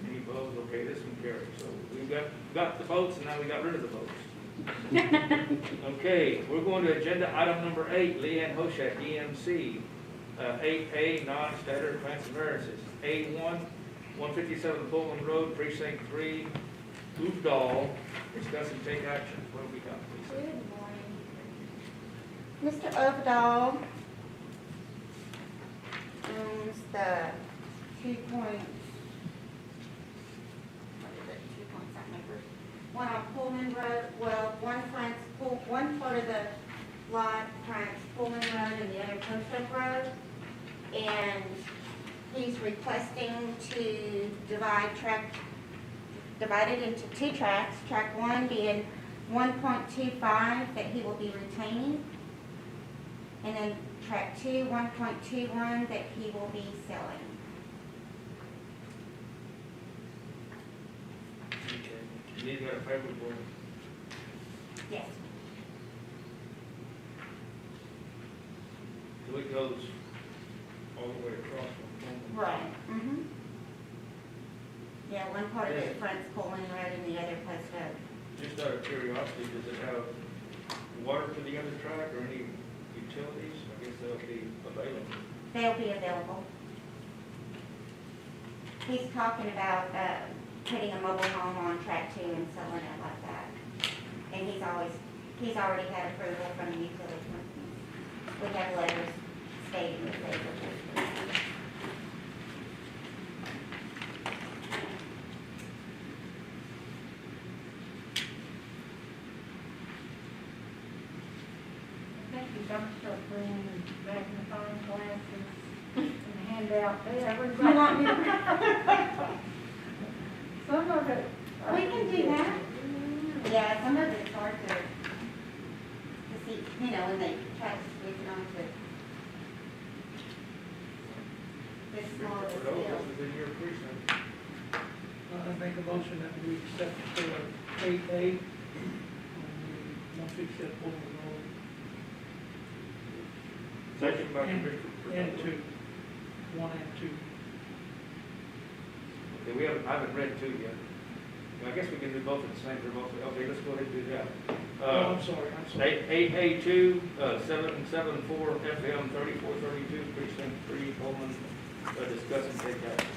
Any opposed? Okay, this one carries. So we've got the votes, and now we got rid of the votes. Okay, we're going to agenda item number 8, Leanne Hoshat, DMC. 8A, non-standard plans and variances. A1, 157 Pullman Road, Precinct 3, Oofdal. Discuss and take action. What have we got, please? Mr. Overdahl owns the 2 something acres. One on Pullman Road, well, one part of the lot fronts Pullman Road and the other Post Oak Road. And he's requesting to divide it into 2 tracks. Track 1 being 1.25 that he will be retaining. And then track 2, 1.21 that he will be selling. Okay. You need got a favorable. Yes. So it goes all the way across from Pullman. Right. Mm-hmm. Yeah, one part of it fronts Pullman Road and the other Post Oak. Just out of curiosity, does it have water to the other track or any utilities? I guess they'll be available. They'll be available. He's talking about putting a mobile home on track 2 and selling it like that. And he's already had approval from the utility company. We have letters stating that they will. I think you gotta start bringing magnifying glasses and hand out there. You want me to? Some of it. We can do that. Yeah, some of it's hard to see, when they try to switch it on to this small of a Christopher Cole, scale. this is in your precinct. make a motion that we accept 8A, on the one fifty-seven Pullman Road. Second by Commissioner And Perdola. 2, 1 and 2. Okay, I haven't read 2 yet. I guess we can do both at the same, okay, let's go ahead and do that. Oh, I'm sorry. 8A2, 774 FM 3432, precinct 3, Coleman, discuss and take action.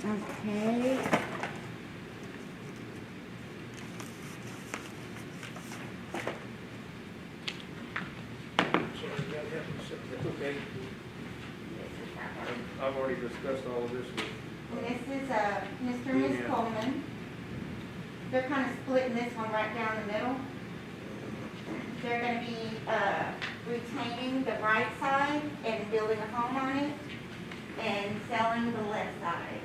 Okay. Sorry, that happened to That's okay. I've already discussed all of this with, And this is, Mr. and Ms. Coleman. They're kind of splitting this one right down the middle. They're gonna be, retaining the right side and building a home on it and selling the left side.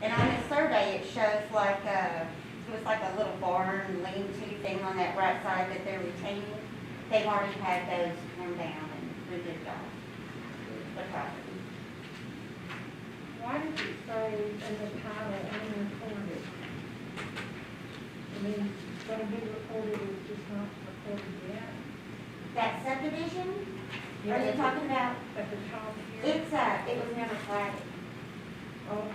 And on this survey, it shows like it was like a little barn, lean-to thing on that right side that they're retaining. They've already had those torn down and removed off the property. Why does it say in the title, unrecorded? I mean, it's gonna be recorded, it's just not recorded yet? That subdivision, Yeah, are you at the- talking about, At the top here? it's, it was never platted. Okay.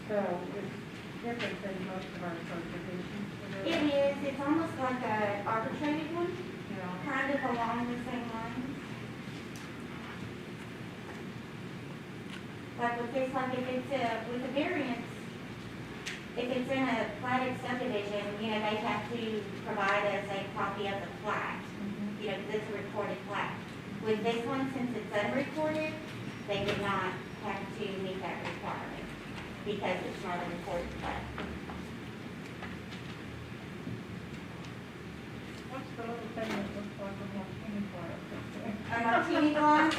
So it's different than most of our subdivisions. It is, it's almost like a arbitrated one, Yeah. kind of along the same lines. Like with this, like if it's with a variance, if it's in a platted subdivision, you know, they have to provide us a copy of the plat, you know, 'cause it's a recorded plat. With this one, since it's unrecorded, they did not have to meet that requirement because it's not a recorded plat. What's the little thing that looks like a martini glass? A martini glass,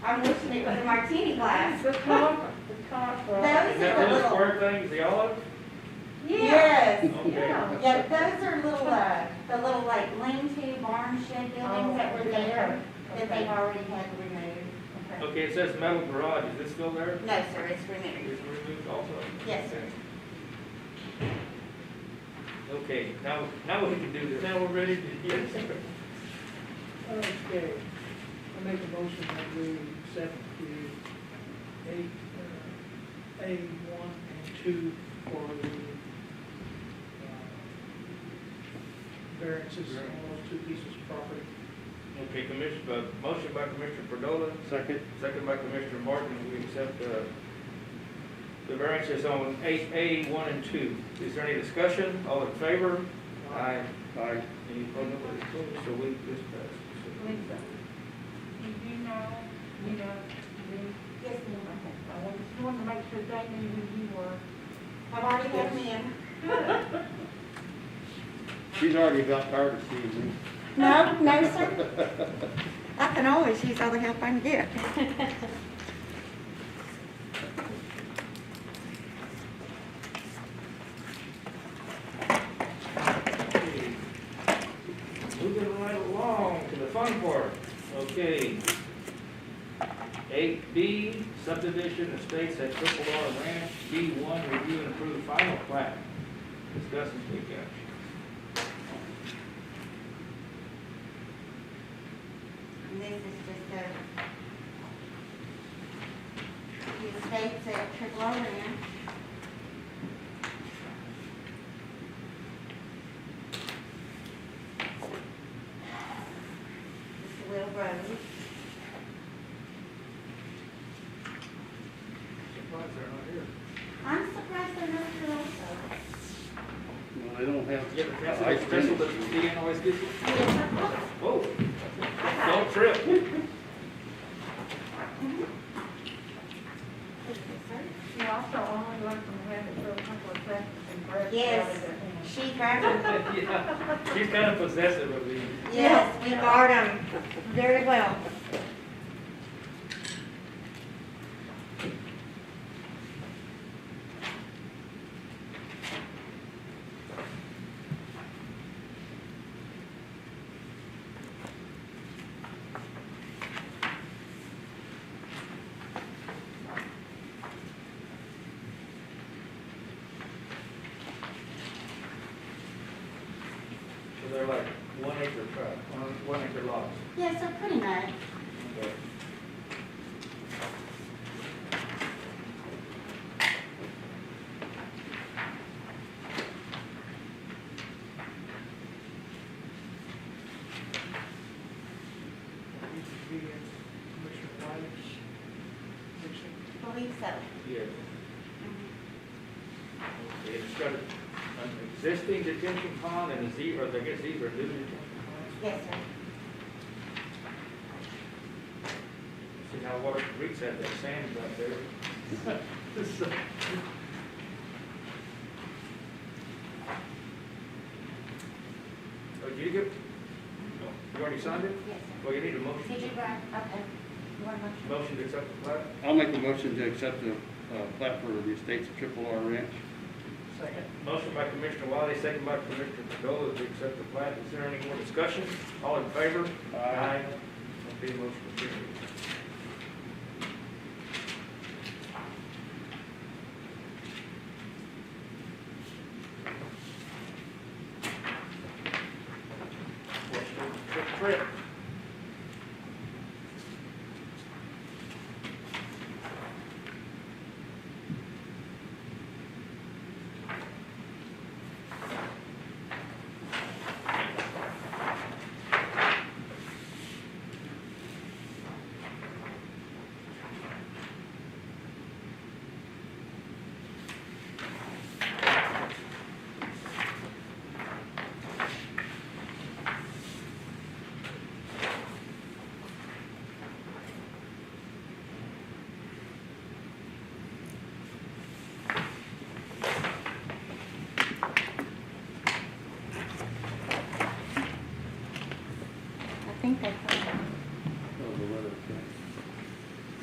I'm wishing it was a martini glass. The top, Those is that are the little little, square thing, the olive? yes. Okay. Yeah. Yeah, those are little, the little like lean-to barn shed buildings that were there, that they've already had removed. Okay, it says metal garage, is it still there? No, sir, it's removed. It's removed also? Yes, sir. Okay, now we can do this. Now we're ready to, yes. Okay, I make a motion that we accept the 8A1 and 2 for the variances on those 2 pieces of property. Okay, motion by Commissioner Perdola, Second. second by Commissioner Martin, we accept the variances on 8A, 1 and 2. Is there any discussion? All in favor? Aye. Aye. Any opposed? Nobody opposed, so we, this passed. Lisa, you know, me? Yes, ma'am. I just wanted to make sure they knew who you were. I've already had them in. She's already got tired of seeing me. No, no, sir. I can always use all the help I can get. Okay. Moving right along to the fun part. Okay. 8B, subdivision estates at Triple R Ranch. B1, review and approve final plat. Discuss and take action. And this is just the estates at Triple R Ranch. This is Will Road. Surprised they're not here. I'm surprised they're not here also. Well, they don't have Yeah, but that's ice the special cream. that Deanne always gets you. Yes, sir. Whoa, I got don't it. trip. She also only let them have it for a couple of seconds and breath Yes. out of their hand. She grabbed them. Yeah, she's kind of possessive of these. Yes, we guard them very well. they're like 1 acre tract, 1 acre lots. Yeah, so pretty much. Okay. Used to be in Commissioner Wiley's precinct. Believe so. Yes. Okay, it's got an existing detention pond and a zebra, I guess these are new detention ponds. Yes, sir. See how water creeks have that sand back there. So- Oh, did you get, no, you already signed it? Yes, sir. Well, you need a motion. Did you write, okay. You want a motion? Motion to accept the plat? I'll make a motion to accept the plat for the estates of Triple R Ranch. Second. Motion by Commissioner Wiley, second by Commissioner Condola to accept the plat. Is there any more discussion? All in favor? Aye. Okay, motion carries. Trip. I think that's all. Oh, the letter, okay.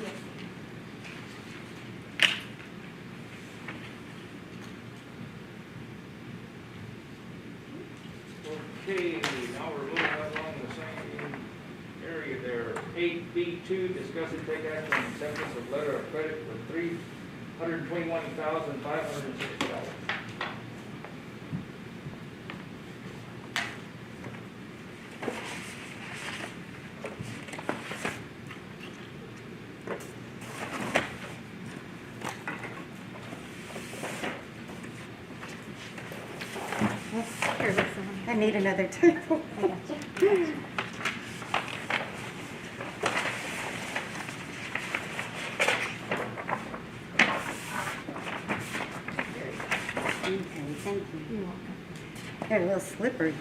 Yes. Okay, now we're moving right along the same area there. 8B2, discuss and take action on acceptance of letter of credit for $321,560. Here, listen, I need another table. I got you. Okay, thank you. You're welcome. They're a little slippery.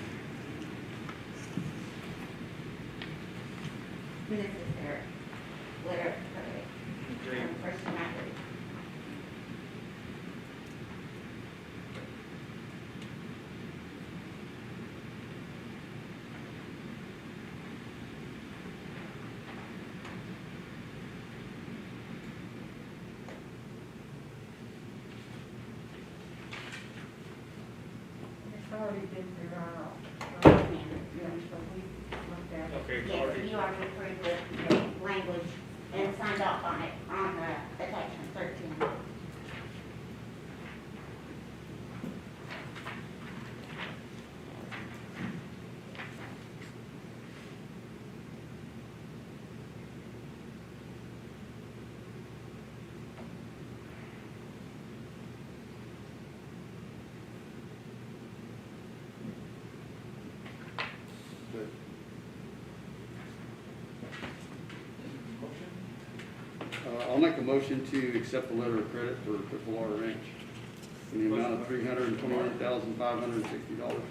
This is their letter of credit. Okay. First United. It's already been through our, What we looked at. Okay, it's Yes, already- you already approved the language and signed off on it on the attachment 13. Good. I'll make a motion to accept the letter of credit for Triple R Ranch in the amount of $321,560.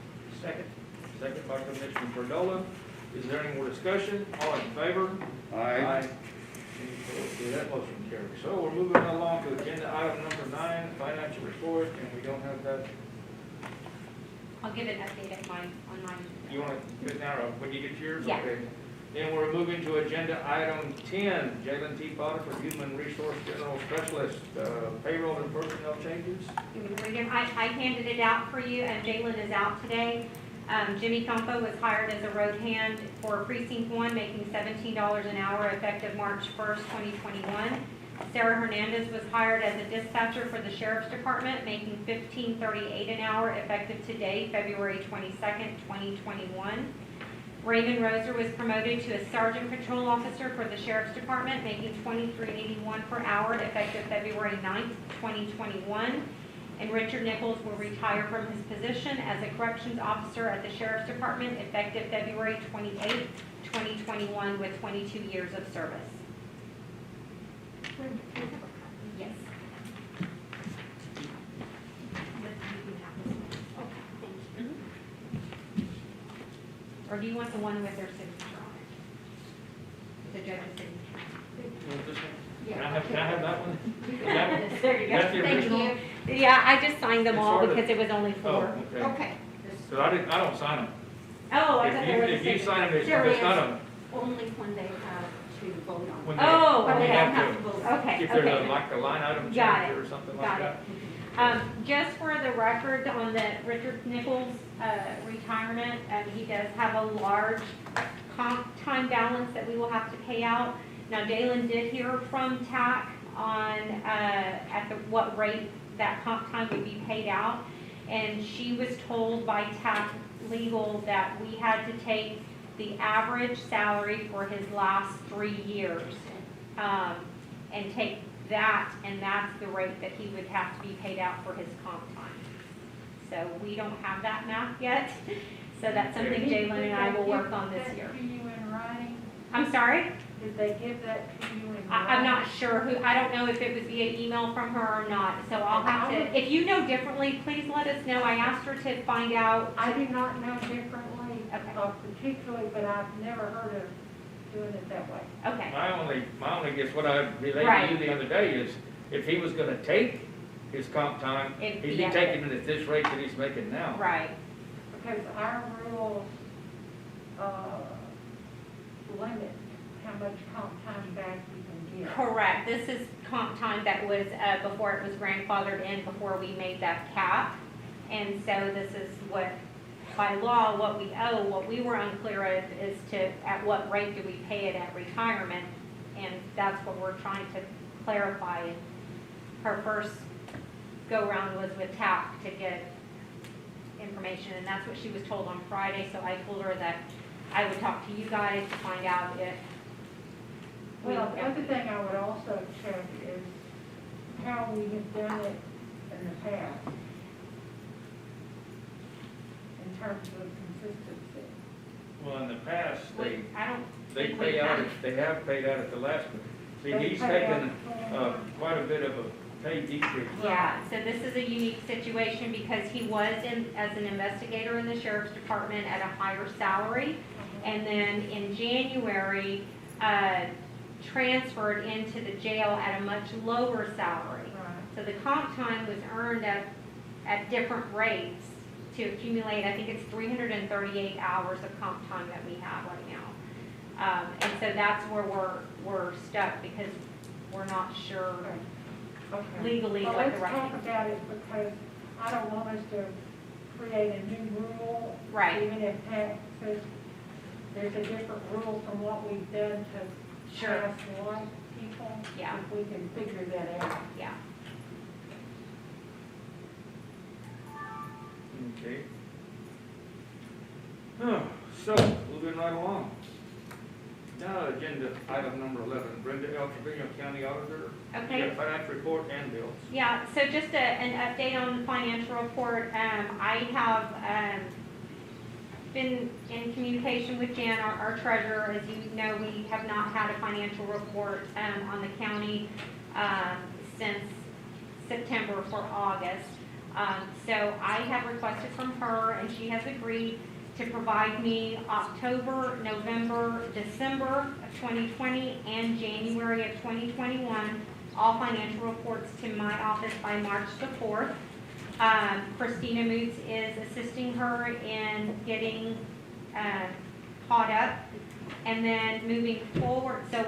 Second. Second by Commissioner Condola. Is there any more discussion? All in favor? Aye. Okay, that motion carries. So we're moving along to agenda item number 9, financial report, and we don't have that. I'll give an update at mine, on mine. You want to do it now, or when you get yours? Yeah. Okay. Then we're moving to agenda item 10, Jalen T. Potter for Human Resource General Specialist, payroll and personnel changes. You want me to read them? I handed it out for you, and Jalen is out today. Jimmy Compo was hired as a road hand for precinct 1, making $17 an hour effective March 1st, 2021. Sarah Hernandez was hired as a dispatcher for the Sheriff's Department, making $15.38 an hour effective today, February 22nd, 2021. Raven Roser was promoted to a Sergeant Patrol Officer for the Sheriff's Department, making $23.81 per hour effective February 9th, 2021. And Richard Nichols will retire from his position as a Corrections Officer at the Sheriff's Department effective February 28th, 2021, with 22 years of service. Yes. Or do you want the one with their signature on it? The judge's signature? You want this one? Can I have that one? That- There you go. That's the Thank original? you. Yeah, I just signed them It's all sort of- because it was only Oh, 4. okay. Okay. So I don't sign them. Oh, I thought they were the If you same. sign them, There it's is. not a, Only when they have to vote on when it. they, Oh, when But they they don't have have to to, vote. Okay, if there's okay. like a line item Got change it. or something like Got that. it. Just for the record on the Richard Nichols retirement, he does have a large comp time balance that we will have to pay out. Now, Dalen did hear from TAC on what rate that comp time would be paid out, and she was told by TAC Legal that we had to take the average salary for his last 3 years and take that, and that's the rate that he would have to be paid out for his comp time. So we don't have that math yet, so that's something Jalen and I will work on this year. Did they give that to you in writing? I'm sorry? Did they give that to you in writing? I'm not sure who, I don't know if it was via email from her or not, so I'll have to, if you know differently, please let us know. I asked her to find out. I do not know differently, Okay. particularly, but I've never heard of doing it that way. Okay, My only guess, what I relayed to you the other day is, if he was gonna take his comp time, It'd he'd be be at taking it at this rate that he's making now. right. Because our rules, limit how much comp time back you can get. Correct. This is comp time that was, before it was grandfathered in, before we made that cap. And so this is what, by law, what we owe. What we were unclear of is at what rate do we pay it at retirement? And that's what we're trying to clarify. And her first go-round was with TAP to get information, and that's what she was told on Friday. So I told her that I would talk to you guys to find out if we Well, the other thing I would also check is how we have done it in the past in terms of consistency. Well, in the past, I don't they think we pay out, have. they have paid out at the last one. See, They he's pay taken, out quite a bit of a pay decrease. Yeah, so this is a unique situation because he was as an investigator in the Sheriff's Department at a higher salary. And then in January, transferred into the jail at a much lower salary. Right. So the comp time was earned at different rates to accumulate, I think it's 338 hours of comp time that we have right now. And so that's where we're stuck because we're not sure Okay. legally Well, what the let's right talk thing is. about it because I don't want us to create a new rule. Right. Even if Pat says there's a different rule from what we've done to Sure. past life people. Yeah. If we can figure that out. Yeah. Okay. So, moving right along. Now, agenda item number 11, Brenda L. Trevino, County Auditor. Okay. Yeah, financial report and bills. Yeah, so just an update on the financial report. I have been in communication with Jan, our treasurer. As you know, we have not had a financial report on the county since September for August. So I have requested from her, and she has agreed to provide me October, November, December of 2020, and January of 2021, all financial reports to my office by March the 4th. Christina Moots is assisting her in getting caught up, and then moving forward, so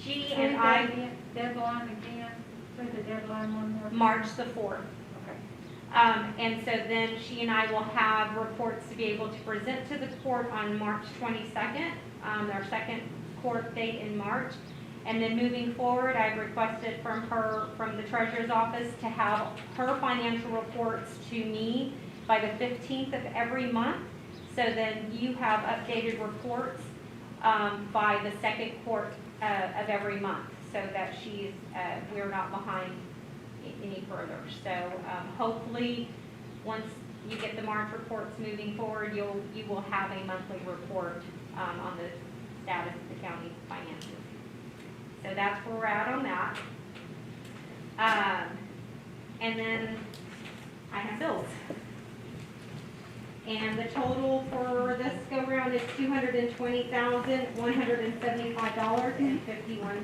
she and I, Deadline again, say the deadline one more time. March the 4th. Okay. And so then she and I will have reports to be able to present to the court on March 22nd, our second court date in March. And then moving forward, I've requested from the treasurer's office to have her financial reports to me by the 15th of every month. So then you have updated reports by the second quarter of every month, so that we're not behind any further. So hopefully, once you get the March reports moving forward, you will have a monthly report on the status of the county finances. So that's where we're at on that. And then I have bills. And the total for this go-round is $220,175.51.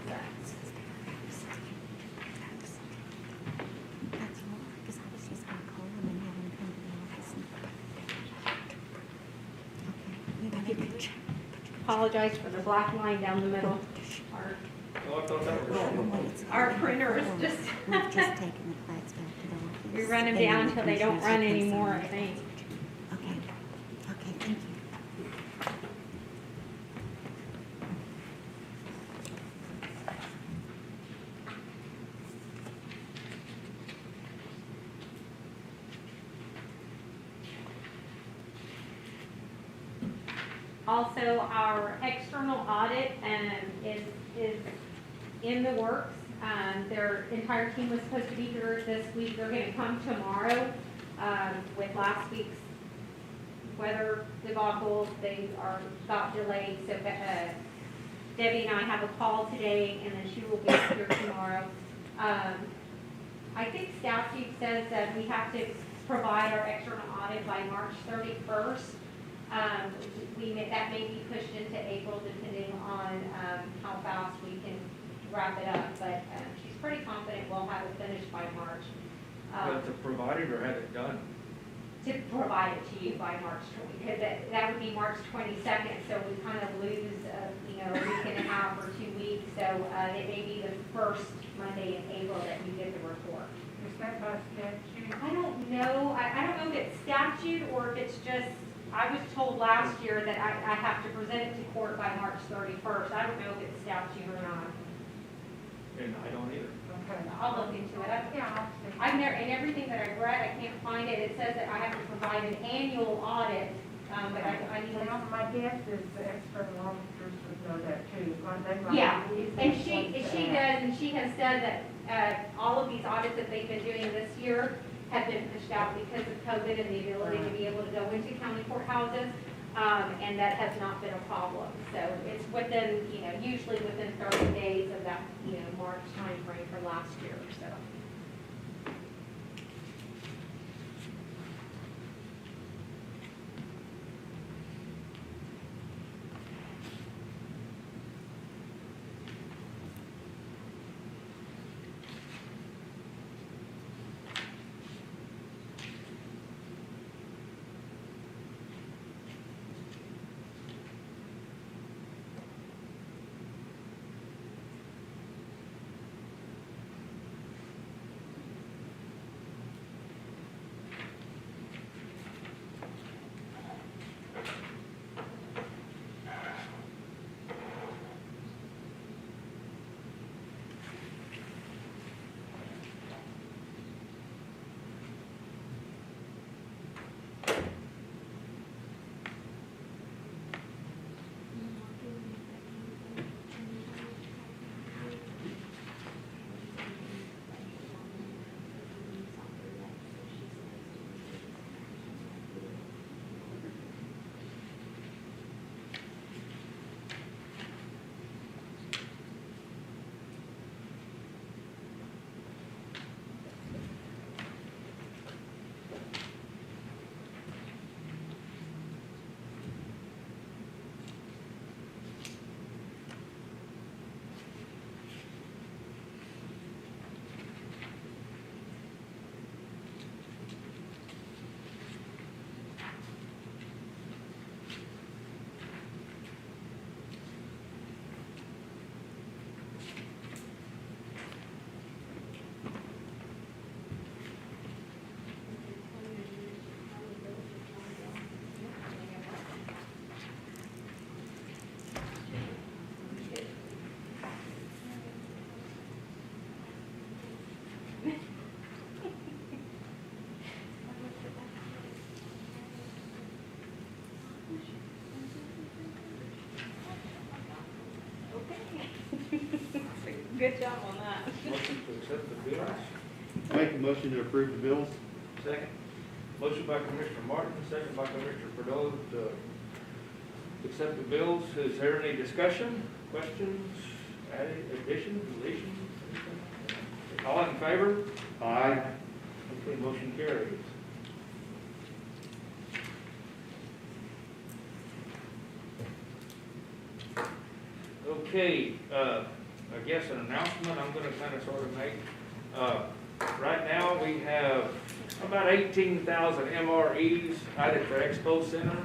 Apologize for the black line down the middle. Oh, I thought that was Our printer is just, We've just taken the flags back to the office. we run them They down need until they don't commissioners run to place anymore, them I on. think. Okay, okay, thank you. Also, our external audit is in the works. Their entire team was supposed to be here this week. They're gonna come tomorrow. With last week's weather debacle, they got delayed, so Debbie and I have a call today, and then she will be here tomorrow. I think statute says that we have to provide our external audit by March 31st. That may be pushed into April depending on how fast we can wrap it up, but she's pretty confident we'll have it finished by March. to provide it or have it done. To provide it to you by March 20, because that would be March 22nd, so we kind of lose, a week and a half or 2 weeks, so it may be the first Monday in April that you get the report. Is that by statute? I don't know, I don't know if it's statute or if it's just, I was told last year that I have to present it to court by March 31st. I don't know if it's statute or not. And I don't either. Okay. I'll look into it. Yeah, I'll see. I've never, in everything that I've read, I can't find it. It says that I have to provide an annual audit, but I need to. Well, my guess is the external officers would know that too. They might Yeah, be the and ones she to does, ask. and she has said that all of these audits that they've been doing this year have been pushed out because of COVID and the ability to be able to go into county courthouses, and that has not been a problem. So it's within, usually within 30 days of that, March timeframe for last year, so. Good job on that. Motion to accept the bills. Make a motion to approve the bills. Second. Motion by Commissioner Martin, second by Commissioner Cordova to accept the bills. Is there any discussion, questions, additions, deletions? anything? All in favor? Aye. Okay, motion carries. Okay, I guess an announcement I'm gonna kind of sort of make. Right now, we have about 18,000 MREs out at the Expo Center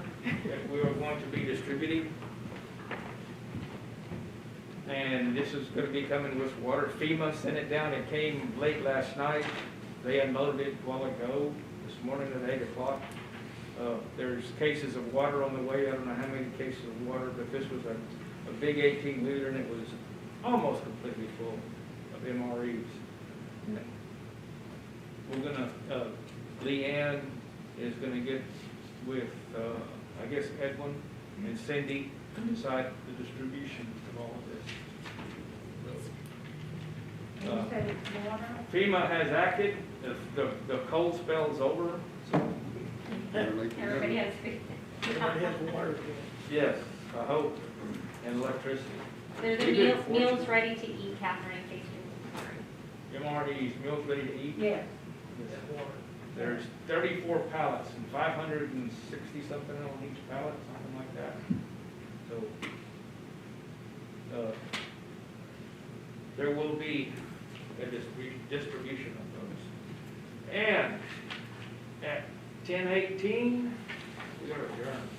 that we are going to be distributing. And this is gonna be coming with water. FEMA sent it down. It came late last night. They unloaded it a while ago, this morning at 8 o'clock. There's cases of water on the way. I don't know how many cases of water, but this was a big 18-liter, and it was almost completely full of MREs. We're gonna, Leanne is gonna get with, I guess Edwin and Cindy and decide the distribution of all of this. And you said it's water? FEMA has acted, the cold spell's over, so, Everybody has food. Everybody has water. bill. yes, I hope, and electricity. There's a We've been meals ready to eat, Catherine, in case you're wondering. MREs, meals ready to eat. Yes. That water. There's 34 pallets and 560 something on each pallet, something like that. So, there will be a distribution of those. And at 10:18, we are adjourned.